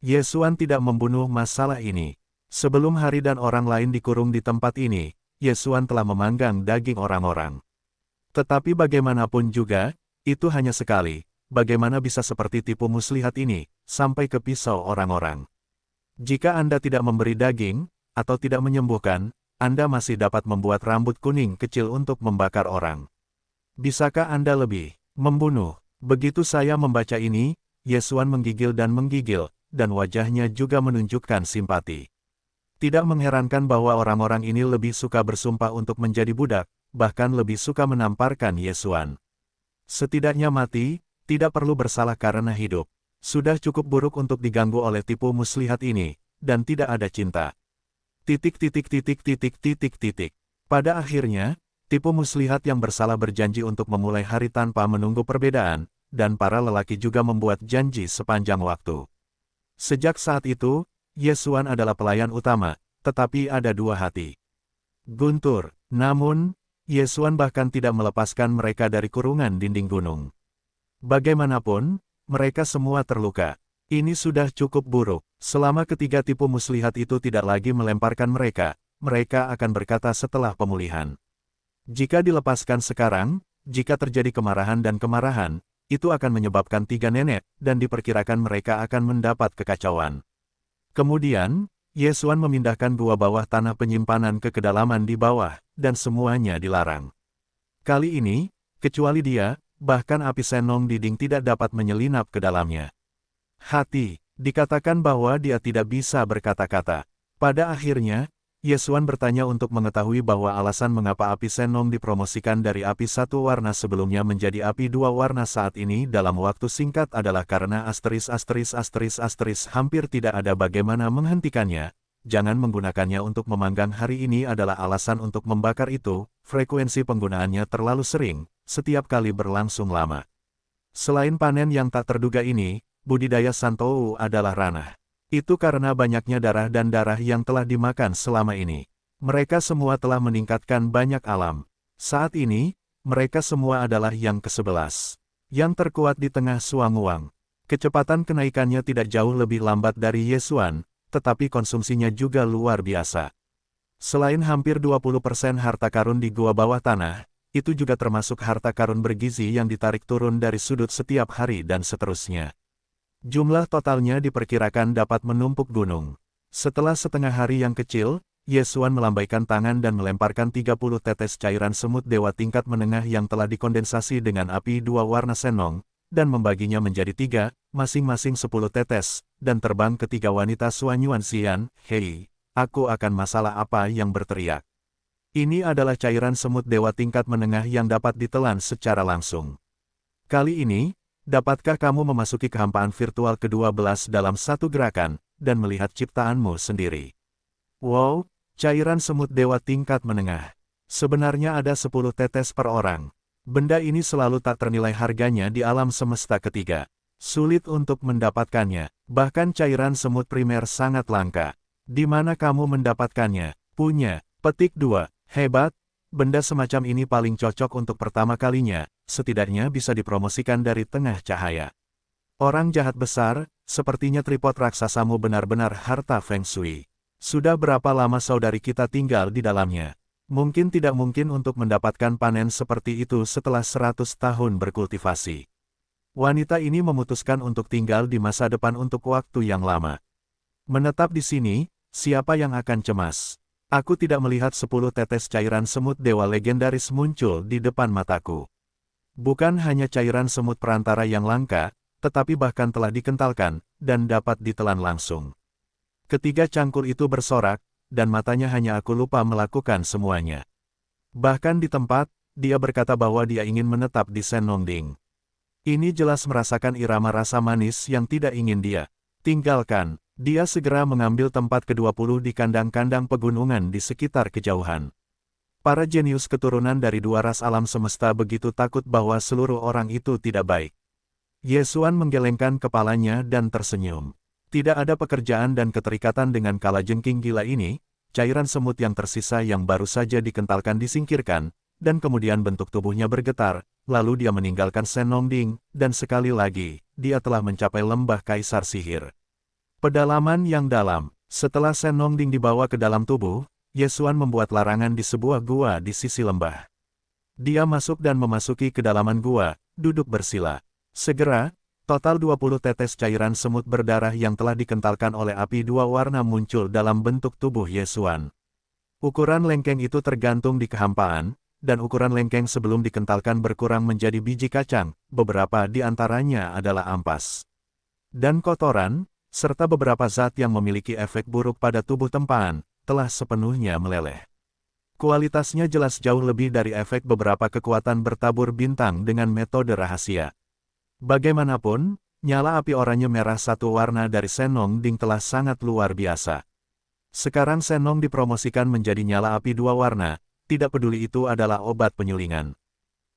Yesuan tidak membunuh masalah ini. Sebelum hari dan orang lain dikurung di tempat ini, Yesuan telah memanggang daging orang-orang. Tetapi bagaimanapun juga, itu hanya sekali. Bagaimana bisa seperti tipu muslihat ini, sampai ke pisau orang-orang? Jika Anda tidak memberi daging, atau tidak menyembuhkan, Anda masih dapat membuat rambut kuning kecil untuk membakar orang. Bisakah Anda lebih membunuh? Begitu saya membaca ini, Yesuan menggigil, dan wajahnya juga menunjukkan simpati. Tidak mengherankan bahwa orang-orang ini lebih suka bersumpah untuk menjadi budak, bahkan lebih suka menamparkan Yesuan. Setidaknya mati, tidak perlu bersalah karena hidup. Sudah cukup buruk untuk diganggu oleh tipu muslihat ini, dan tidak ada cinta. Pada akhirnya, tipu muslihat yang bersalah berjanji untuk memulai hari tanpa menunggu perbedaan, dan para lelaki juga membuat janji sepanjang waktu. Sejak saat itu, Yesuan adalah pelayan utama, tetapi ada dua hati. Guntur, namun, Yesuan bahkan tidak melepaskan mereka dari kurungan dinding gunung. Bagaimanapun, mereka semua terluka. Ini sudah cukup buruk. Selama ketiga tipu muslihat itu tidak lagi melemparkan mereka, mereka akan berkata setelah pemulihan. Jika dilepaskan sekarang, jika terjadi kemarahan dan kemarahan, itu akan menyebabkan 3 nenek, dan diperkirakan mereka akan mendapat kekacauan. Kemudian, Yesuan memindahkan gua bawah tanah penyimpanan ke kedalaman di bawah, dan semuanya dilarang. Kali ini, kecuali dia, bahkan api senong dinding tidak dapat menyelinap ke dalamnya. Hati, dikatakan bahwa dia tidak bisa berkata-kata. Pada akhirnya, Yesuan bertanya untuk mengetahui bahwa alasan mengapa api Senong dipromosikan dari api satu warna sebelumnya menjadi api dua warna saat ini dalam waktu singkat adalah karena hampir tidak ada bagaimana menghentikannya. Jangan menggunakannya untuk memanggang hari ini adalah alasan untuk membakar itu, frekuensi penggunaannya terlalu sering, setiap kali berlangsung lama. Selain panen yang tak terduga ini, budidaya Santou adalah ranah. Itu karena banyaknya darah dan darah yang telah dimakan selama ini. Mereka semua telah meningkatkan banyak alam. Saat ini, mereka semua adalah yang ke-11. Yang terkuat di tengah Suanguang. Kecepatan kenaikannya tidak jauh lebih lambat dari Yesuan, tetapi konsumsinya juga luar biasa. Selain hampir 20% harta karun di gua bawah tanah, itu juga termasuk harta karun bergizi yang ditarik turun dari sudut setiap hari dan seterusnya. Jumlah totalnya diperkirakan dapat menumpuk gunung. Setelah setengah hari yang kecil, Yesuan melambaikan tangan dan melemparkan 30 tetes cairan semut dewa tingkat menengah yang telah dikondensasi dengan api dua warna Senong, dan membaginya menjadi 3, masing-masing 10 tetes, dan terbang ke 3 wanita Suanyuan Xian. Hei, aku akan masalah apa yang berteriak. Ini adalah cairan semut dewa tingkat menengah yang dapat ditelan secara langsung. Kali ini, dapatkah kamu memasuki kehampaan virtual ke-12 dalam satu gerakan, dan melihat ciptaanmu sendiri? Wow, cairan semut dewa tingkat menengah. Sebenarnya ada 10 tetes per orang. Benda ini selalu tak ternilai harganya di alam semesta ketiga. Sulit untuk mendapatkannya, bahkan cairan semut primer sangat langka. Di mana kamu mendapatkannya? Punya. Petik 2. Hebat. Benda semacam ini paling cocok untuk pertama kalinya, setidaknya bisa dipromosikan dari tengah cahaya. Orang jahat besar, sepertinya tripod raksasamu benar-benar harta Feng Shui. Sudah berapa lama saudari kita tinggal di dalamnya? Mungkin tidak mungkin untuk mendapatkan panen seperti itu setelah 100 tahun berkultivasi. Wanita ini memutuskan untuk tinggal di masa depan untuk waktu yang lama. Menetap di sini, siapa yang akan cemas? Aku tidak melihat 10 tetes cairan semut dewa legendaris muncul di depan mataku. Bukan hanya cairan semut perantara yang langka, tetapi bahkan telah dikentalkan, dan dapat ditelan langsung. Ketiga cangkul itu bersorak, dan matanya hanya aku lupa melakukan semuanya. Bahkan di tempat, dia berkata bahwa dia ingin menetap di Senongding. Ini jelas merasakan irama rasa manis yang tidak ingin dia tinggalkan. Dia segera mengambil tempat ke-20 di kandang-kandang pegunungan di sekitar kejauhan. Para jenius keturunan dari dua ras alam semesta begitu takut bahwa seluruh orang itu tidak baik. Yesuan menggelengkan kepalanya dan tersenyum. Tidak ada pekerjaan dan keterikatan dengan kalajengking gila ini, cairan semut yang tersisa yang baru saja dikentalkan disingkirkan, dan kemudian bentuk tubuhnya bergetar, lalu dia meninggalkan Senongding, dan sekali lagi, dia telah mencapai lembah Kaisar Sihir. Pedalaman yang dalam. Setelah Senongding dibawa ke dalam tubuh, Yesuan membuat larangan di sebuah gua di sisi lembah. Dia masuk dan memasuki kedalaman gua, duduk bersila. Segera, total 20 tetes cairan semut berdarah yang telah dikentalkan oleh api dua warna muncul dalam bentuk tubuh Yesuan. Ukuran lengkeng itu tergantung di kehampaan, dan ukuran lengkeng sebelum dikentalkan berkurang menjadi biji kacang, beberapa di antaranya adalah ampas dan kotoran, serta beberapa zat yang memiliki efek buruk pada tubuh tempaan, telah sepenuhnya meleleh. Kualitasnya jelas jauh lebih dari efek beberapa kekuatan bertabur bintang dengan metode rahasia. Bagaimanapun, nyala api oranye merah satu warna dari Senongding telah sangat luar biasa. Sekarang Senong dipromosikan menjadi nyala api dua warna, tidak peduli itu adalah obat penyulingan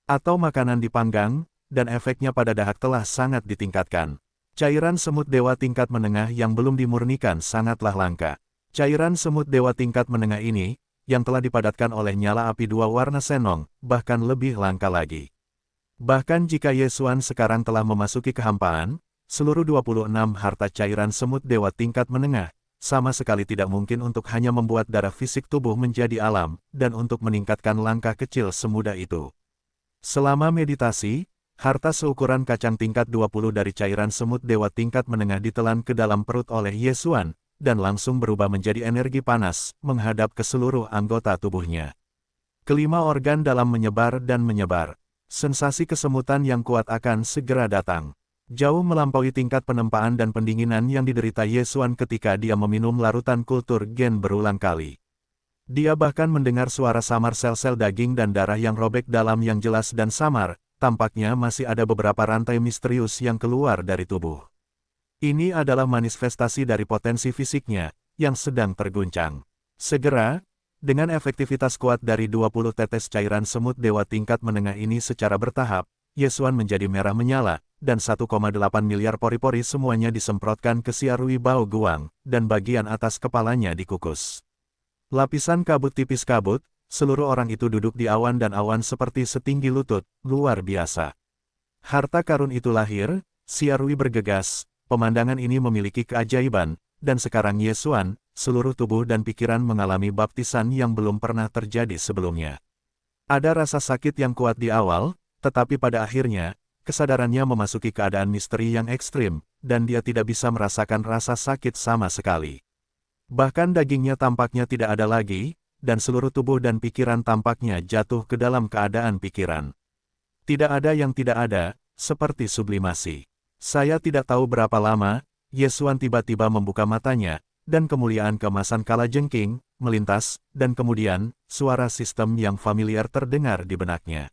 atau makanan dipanggang, dan efeknya pada dahak telah sangat ditingkatkan. Cairan semut dewa tingkat menengah yang belum dimurnikan sangatlah langka. Cairan semut dewa tingkat menengah ini, yang telah dipadatkan oleh nyala api dua warna Senong, bahkan lebih langka lagi. Bahkan jika Yesuan sekarang telah memasuki kehampaan, seluruh 26 harta cairan semut dewa tingkat menengah, sama sekali tidak mungkin untuk hanya membuat darah fisik tubuh menjadi alam, dan untuk meningkatkan langkah kecil semudah itu. Selama meditasi, harta seukuran kacang tingkat 20 dari cairan semut dewa tingkat menengah ditelan ke dalam perut oleh Yesuan, dan langsung berubah menjadi energi panas, menghadap ke seluruh anggota tubuhnya. Kelima organ dalam menyebar dan menyebar. Sensasi kesemutan yang kuat akan segera datang. Jauh melampaui tingkat penempaan dan pendinginan yang diderita Yesuan ketika dia meminum larutan kultur gen berulang kali. Dia bahkan mendengar suara samar sel-sel daging dan darah yang robek dalam yang jelas dan samar, tampaknya masih ada beberapa rantai misterius yang keluar dari tubuh. Ini adalah manifestasi dari potensi fisiknya, yang sedang terguncang. Segera, dengan efektivitas kuat dari 20 tetes cairan semut dewa tingkat menengah ini secara bertahap, Yesuan menjadi merah menyala, dan 1,8 miliar pori-pori semuanya disemprotkan ke Xiarui Bao Guang, dan bagian atas kepalanya dikukus. Lapisan kabut tipis kabut, seluruh orang itu duduk di awan dan awan seperti setinggi lutut, luar biasa. Harta karun itu lahir, Xiarui bergegas, pemandangan ini memiliki keajaiban, dan sekarang Yesuan, seluruh tubuh dan pikiran mengalami baptisan yang belum pernah terjadi sebelumnya. Ada rasa sakit yang kuat di awal, tetapi pada akhirnya, kesadarannya memasuki keadaan misteri yang ekstrim, dan dia tidak bisa merasakan rasa sakit sama sekali. Bahkan dagingnya tampaknya tidak ada lagi, dan seluruh tubuh dan pikiran tampaknya jatuh ke dalam keadaan pikiran. Tidak ada yang tidak ada, seperti sublimasi. Saya tidak tahu berapa lama, Yesuan tiba-tiba membuka matanya, dan kemuliaan keemasan kalajengking melintas, dan kemudian, suara sistem yang familiar terdengar di benaknya.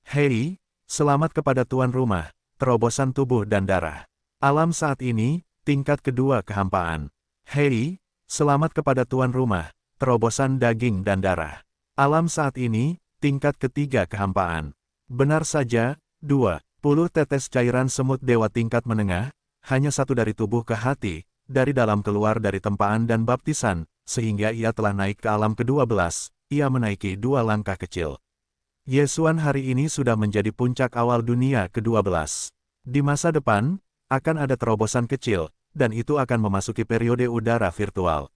Hei, selamat kepada tuan rumah, terobosan tubuh dan darah. Alam saat ini, tingkat kedua kehampaan. Hei, selamat kepada tuan rumah, terobosan daging dan darah. Alam saat ini, tingkat ketiga kehampaan. Benar saja, 20 tetes cairan semut dewa tingkat menengah, hanya satu dari tubuh ke hati, dari dalam keluar dari tempaan dan baptisan, sehingga ia telah naik ke alam ke-12, ia menaiki 2 langkah kecil. Yesuan hari ini sudah menjadi puncak awal dunia ke-12. Di masa depan, akan ada terobosan kecil, dan itu akan memasuki periode udara virtual.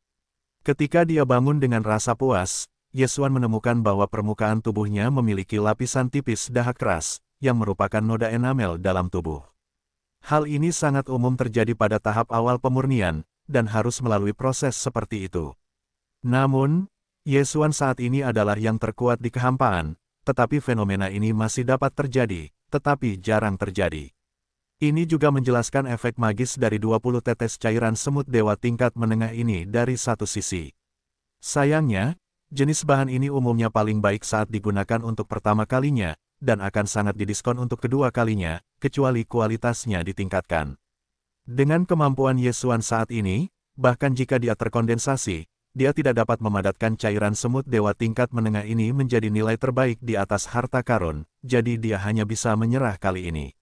Ketika dia bangun dengan rasa puas, Yesuan menemukan bahwa permukaan tubuhnya memiliki lapisan tipis dahak keras, yang merupakan noda enamel dalam tubuh. Hal ini sangat umum terjadi pada tahap awal pemurnian, dan harus melalui proses seperti itu. Namun, Yesuan saat ini adalah yang terkuat di kehampaan, tetapi fenomena ini masih dapat terjadi, tetapi jarang terjadi. Ini juga menjelaskan efek magis dari 20 tetes cairan semut dewa tingkat menengah ini dari satu sisi. Sayangnya, jenis bahan ini umumnya paling baik saat digunakan untuk pertama kalinya, dan akan sangat didiskon untuk kedua kalinya, kecuali kualitasnya ditingkatkan. Dengan kemampuan Yesuan saat ini, bahkan jika dia terkondensasi, dia tidak dapat memadatkan cairan semut dewa tingkat menengah ini menjadi nilai terbaik di atas harta karun, jadi dia hanya bisa menyerah kali ini.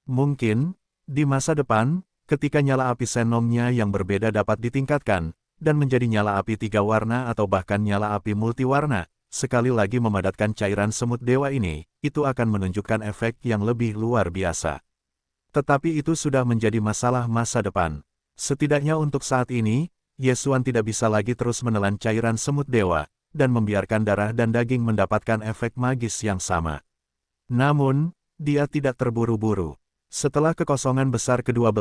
Mungkin, di masa depan, ketika nyala api senomnya yang berbeda dapat ditingkatkan, dan menjadi nyala api 3 warna atau bahkan nyala api multiwarna, sekali lagi memadatkan cairan semut dewa ini, itu akan menunjukkan efek yang lebih luar biasa. Tetapi itu sudah menjadi masalah masa depan. Setidaknya untuk saat ini, Yesuan tidak bisa lagi terus menelan cairan semut dewa, dan membiarkan darah dan daging mendapatkan efek magis yang sama. Namun, dia tidak terburu-buru. Setelah kekosongan besar ke-12,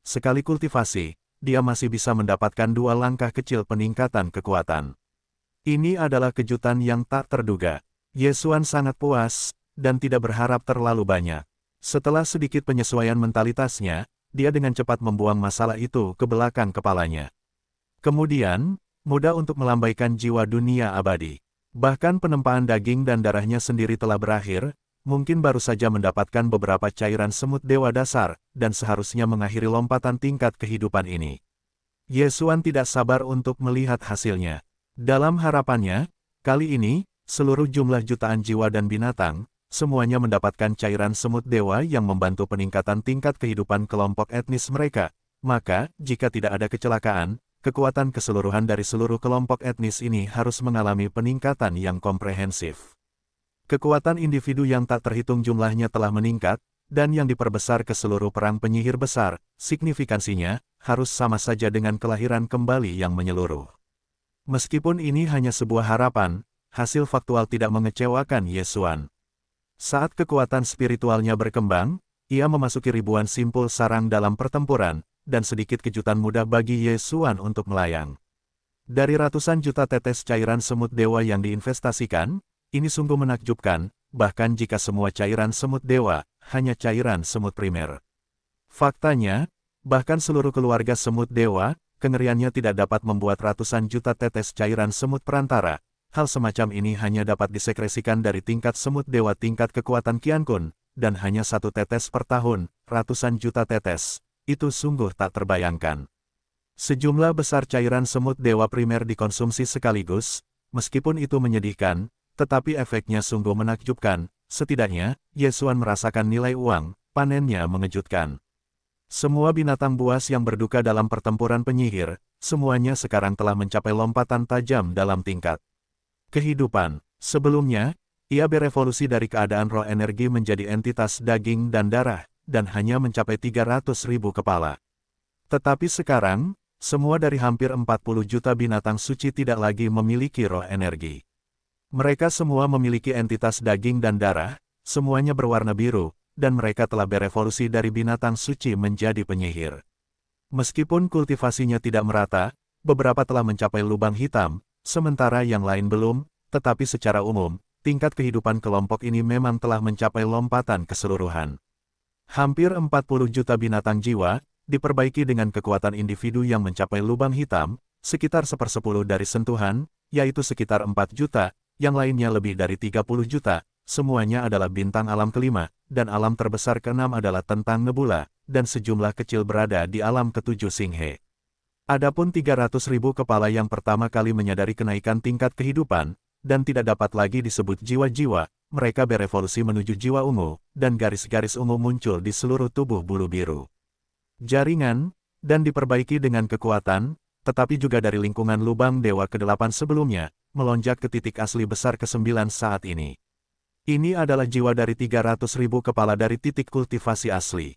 sekali kultivasi, dia masih bisa mendapatkan 2 langkah kecil peningkatan kekuatan. Ini adalah kejutan yang tak terduga. Yesuan sangat puas, dan tidak berharap terlalu banyak. Setelah sedikit penyesuaian mentalitasnya, dia dengan cepat membuang masalah itu ke belakang kepalanya. Kemudian, mudah untuk melambaikan jiwa dunia abadi. Bahkan penempaan daging dan darahnya sendiri telah berakhir, mungkin baru saja mendapatkan beberapa cairan semut dewa dasar, dan seharusnya mengakhiri lompatan tingkat kehidupan ini. Yesuan tidak sabar untuk melihat hasilnya. Dalam harapannya, kali ini, seluruh jumlah jutaan jiwa dan binatang, semuanya mendapatkan cairan semut dewa yang membantu peningkatan tingkat kehidupan kelompok etnis mereka. Maka, jika tidak ada kecelakaan, kekuatan keseluruhan dari seluruh kelompok etnis ini harus mengalami peningkatan yang komprehensif. Kekuatan individu yang tak terhitung jumlahnya telah meningkat, dan yang diperbesar ke seluruh perang penyihir besar, signifikansinya, harus sama saja dengan kelahiran kembali yang menyeluruh. Meskipun ini hanya sebuah harapan, hasil faktual tidak mengecewakan Yesuan. Saat kekuatan spiritualnya berkembang, ia memasuki ribuan simpul sarang dalam pertempuran, dan sedikit kejutan mudah bagi Yesuan untuk melayang. Dari ratusan juta tetes cairan semut dewa yang diinvestasikan, ini sungguh menakjubkan, bahkan jika semua cairan semut dewa, hanya cairan semut primer. Faktanya, bahkan seluruh keluarga semut dewa, kengeriannya tidak dapat membuat ratusan juta tetes cairan semut perantara. Hal semacam ini hanya dapat disekresikan dari tingkat semut dewa tingkat kekuatan Qiankun, dan hanya 1 tetes per tahun, ratusan juta tetes. Itu sungguh tak terbayangkan. Sejumlah besar cairan semut dewa primer dikonsumsi sekaligus, meskipun itu menyedihkan, tetapi efeknya sungguh menakjubkan. Setidaknya, Yesuan merasakan nilai uang, panennya mengejutkan. Semua binatang buas yang berduka dalam pertempuran penyihir, semuanya sekarang telah mencapai lompatan tajam dalam tingkat kehidupan. Sebelumnya, ia berevolusi dari keadaan roh energi menjadi entitas daging dan darah, dan hanya mencapai 300.000 kepala. Tetapi sekarang, semua dari hampir 40 juta binatang suci tidak lagi memiliki roh energi. Mereka semua memiliki entitas daging dan darah, semuanya berwarna biru, dan mereka telah berevolusi dari binatang suci menjadi penyihir. Meskipun kultivasinya tidak merata, beberapa telah mencapai lubang hitam, sementara yang lain belum, tetapi secara umum, tingkat kehidupan kelompok ini memang telah mencapai lompatan keseluruhan. Hampir 40 juta binatang jiwa, diperbaiki dengan kekuatan individu yang mencapai lubang hitam, sekitar 1/10 dari sentuhan, yaitu sekitar 4 juta, yang lainnya lebih dari 30 juta, semuanya adalah bintang alam kelima, dan alam terbesar keenam adalah tentang nebula, dan sejumlah kecil berada di alam ketujuh Singhe. Adapun 300.000 kepala yang pertama kali menyadari kenaikan tingkat kehidupan, dan tidak dapat lagi disebut jiwa-jiwa, mereka berevolusi menuju jiwa ungu, dan garis-garis ungu muncul di seluruh tubuh bulu biru. Jaringan, dan diperbaiki dengan kekuatan, tetapi juga dari lingkungan lubang dewa ke-8 sebelumnya, melonjak ke titik asli besar ke-9 saat ini. Ini adalah jiwa dari 300.000 kepala dari titik kultivasi asli.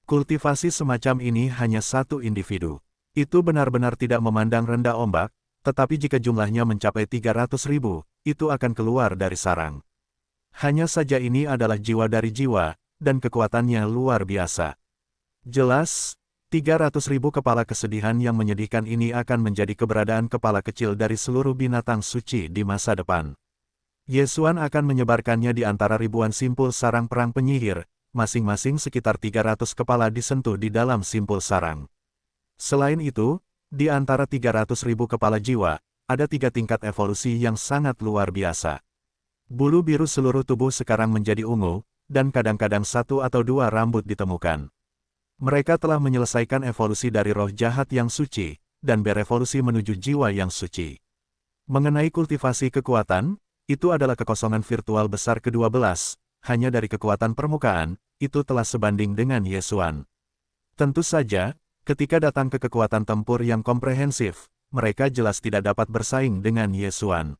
Kultivasi semacam ini hanya satu individu. Itu benar-benar tidak memandang rendah ombak, tetapi jika jumlahnya mencapai 300.000, itu akan keluar dari sarang. Hanya saja ini adalah jiwa dari jiwa, dan kekuatannya luar biasa. Jelas, 300.000 kepala kesedihan yang menyedihkan ini akan menjadi keberadaan kepala kecil dari seluruh binatang suci di masa depan. Yesuan akan menyebarkannya di antara ribuan simpul sarang perang penyihir, masing-masing sekitar 300 kepala disentuh di dalam simpul sarang. Selain itu, di antara 300.000 kepala jiwa, ada 3 tingkat evolusi yang sangat luar biasa. Bulu biru seluruh tubuh sekarang menjadi ungu, dan kadang-kadang 1 atau 2 rambut ditemukan. Mereka telah menyelesaikan evolusi dari roh jahat yang suci, dan berevolusi menuju jiwa yang suci. Mengenai kultivasi kekuatan, itu adalah kekosongan virtual besar ke-12, hanya dari kekuatan permukaan, itu telah sebanding dengan Yesuan. Tentu saja, ketika datang ke kekuatan tempur yang komprehensif, mereka jelas tidak dapat bersaing dengan Yesuan.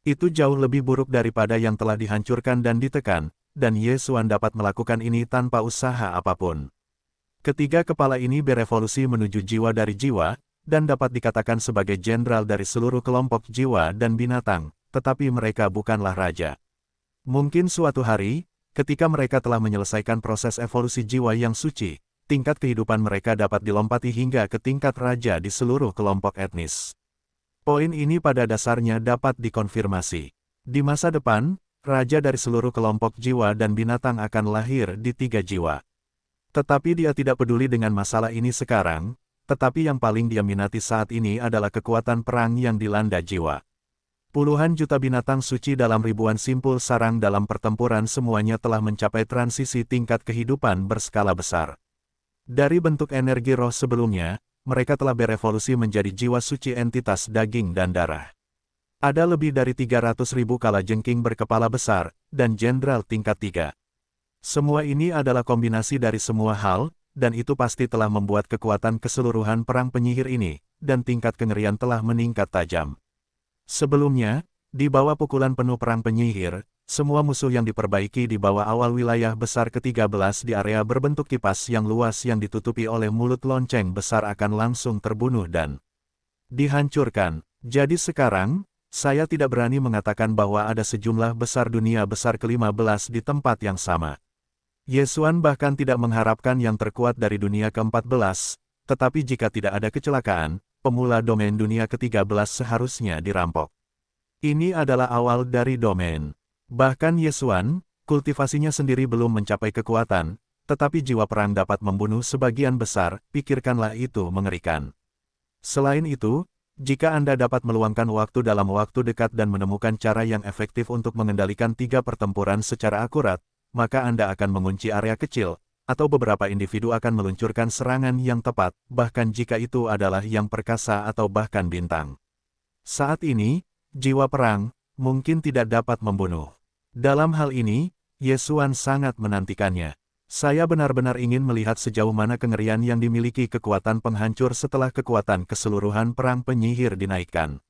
Itu jauh lebih buruk daripada yang telah dihancurkan dan ditekan, dan Yesuan dapat melakukan ini tanpa usaha apapun. Ketiga kepala ini berevolusi menuju jiwa dari jiwa, dan dapat dikatakan sebagai jenderal dari seluruh kelompok jiwa dan binatang, tetapi mereka bukanlah raja. Mungkin suatu hari, ketika mereka telah menyelesaikan proses evolusi jiwa yang suci, tingkat kehidupan mereka dapat dilompati hingga ke tingkat raja di seluruh kelompok etnis. Poin ini pada dasarnya dapat dikonfirmasi. Di masa depan, raja dari seluruh kelompok jiwa dan binatang akan lahir di 3 jiwa. Tetapi dia tidak peduli dengan masalah ini sekarang, tetapi yang paling dia minati saat ini adalah kekuatan perang yang dilanda jiwa. Puluhan juta binatang suci dalam ribuan simpul sarang dalam pertempuran semuanya telah mencapai transisi tingkat kehidupan berskala besar. Dari bentuk energi roh sebelumnya, mereka telah berevolusi menjadi jiwa suci entitas daging dan darah. Ada lebih dari 300.000 kalajengking berkepala besar, dan jenderal tingkat 3. Semua ini adalah kombinasi dari semua hal, dan itu pasti telah membuat kekuatan keseluruhan perang penyihir ini, dan tingkat kengerian telah meningkat tajam. Sebelumnya, di bawah pukulan penuh perang penyihir, semua musuh yang diperbaiki di bawah awal wilayah besar ke-13 di area berbentuk kipas yang luas yang ditutupi oleh mulut lonceng besar akan langsung terbunuh dan dihancurkan. Jadi sekarang, saya tidak berani mengatakan bahwa ada sejumlah besar dunia besar ke-15 di tempat yang sama. Yesuan bahkan tidak mengharapkan yang terkuat dari dunia ke-14, tetapi jika tidak ada kecelakaan, pemula domain dunia ke-13 seharusnya dirampok. Ini adalah awal dari domain. Bahkan Yesuan, kultivasinya sendiri belum mencapai kekuatan, tetapi jiwa perang dapat membunuh sebagian besar, pikirkanlah itu mengerikan. Selain itu, jika Anda dapat meluangkan waktu dalam waktu dekat dan menemukan cara yang efektif untuk mengendalikan 3 pertempuran secara akurat, maka Anda akan mengunci area kecil, atau beberapa individu akan meluncurkan serangan yang tepat, bahkan jika itu adalah yang perkasa atau bahkan bintang. Saat ini, jiwa perang mungkin tidak dapat membunuh. Dalam hal ini, Yesuan sangat menantikannya. Saya benar-benar ingin melihat sejauh mana kengerian yang dimiliki kekuatan penghancur setelah kekuatan keseluruhan perang penyihir dinaikkan.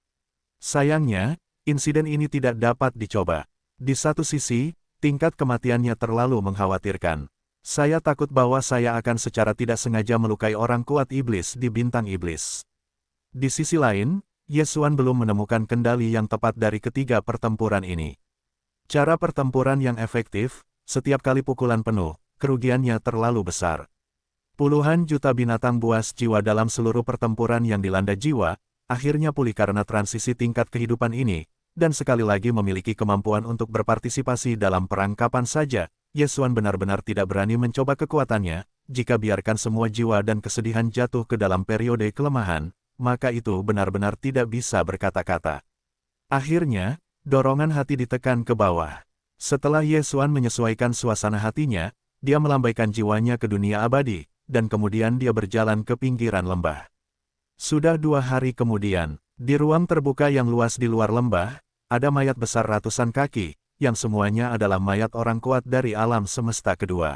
Sayangnya, insiden ini tidak dapat dicoba. Di satu sisi, tingkat kematiannya terlalu mengkhawatirkan. Saya takut bahwa saya akan secara tidak sengaja melukai orang kuat iblis di bintang iblis. Di sisi lain, Yesuan belum menemukan kendali yang tepat dari ketiga pertempuran ini. Cara pertempuran yang efektif, setiap kali pukulan penuh, kerugiannya terlalu besar. Puluhan juta binatang buas jiwa dalam seluruh pertempuran yang dilanda jiwa, akhirnya pulih karena transisi tingkat kehidupan ini, dan sekali lagi memiliki kemampuan untuk berpartisipasi dalam perang kapan saja. Yesuan benar-benar tidak berani mencoba kekuatannya. Jika biarkan semua jiwa dan kesedihan jatuh ke dalam periode kelemahan, maka itu benar-benar tidak bisa berkata-kata. Akhirnya, dorongan hati ditekan ke bawah. Setelah Yesuan menyesuaikan suasana hatinya, dia melambaikan jiwanya ke dunia abadi, dan kemudian dia berjalan ke pinggiran lembah. Sudah 2 hari kemudian, di ruang terbuka yang luas di luar lembah, ada mayat besar ratusan kaki, yang semuanya adalah mayat orang kuat dari alam semesta kedua.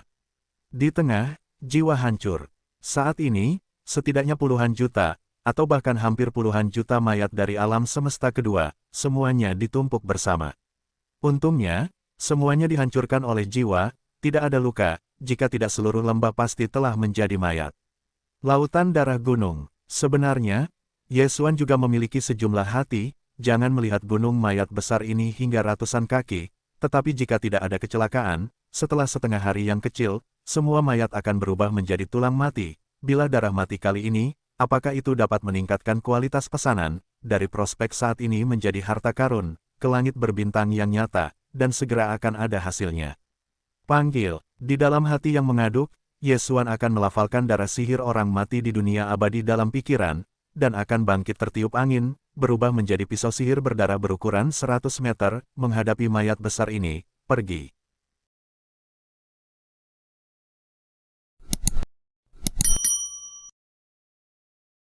Di tengah, jiwa hancur. Saat ini, setidaknya puluhan juta, atau bahkan hampir puluhan juta mayat dari alam semesta kedua, semuanya ditumpuk bersama. Untungnya, semuanya dihancurkan oleh jiwa. Tidak ada luka, jika tidak seluruh lembah pasti telah menjadi mayat. Lautan darah gunung. Sebenarnya, Yesuan juga memiliki sejumlah hati, jangan melihat gunung mayat besar ini hingga ratusan kaki, tetapi jika tidak ada kecelakaan, setelah setengah hari yang kecil, semua mayat akan berubah menjadi tulang mati. Bila darah mati kali ini, apakah itu dapat meningkatkan kualitas pesanan, dari prospek saat ini menjadi harta karun, ke langit berbintang yang nyata, dan segera akan ada hasilnya. Panggil, di dalam hati yang mengaduk, Yesuan akan melafalkan darah sihir orang mati di dunia abadi dalam pikiran, dan akan bangkit tertiup angin, berubah menjadi pisau sihir berdarah berukuran 100 meter, menghadapi mayat besar ini. Pergi.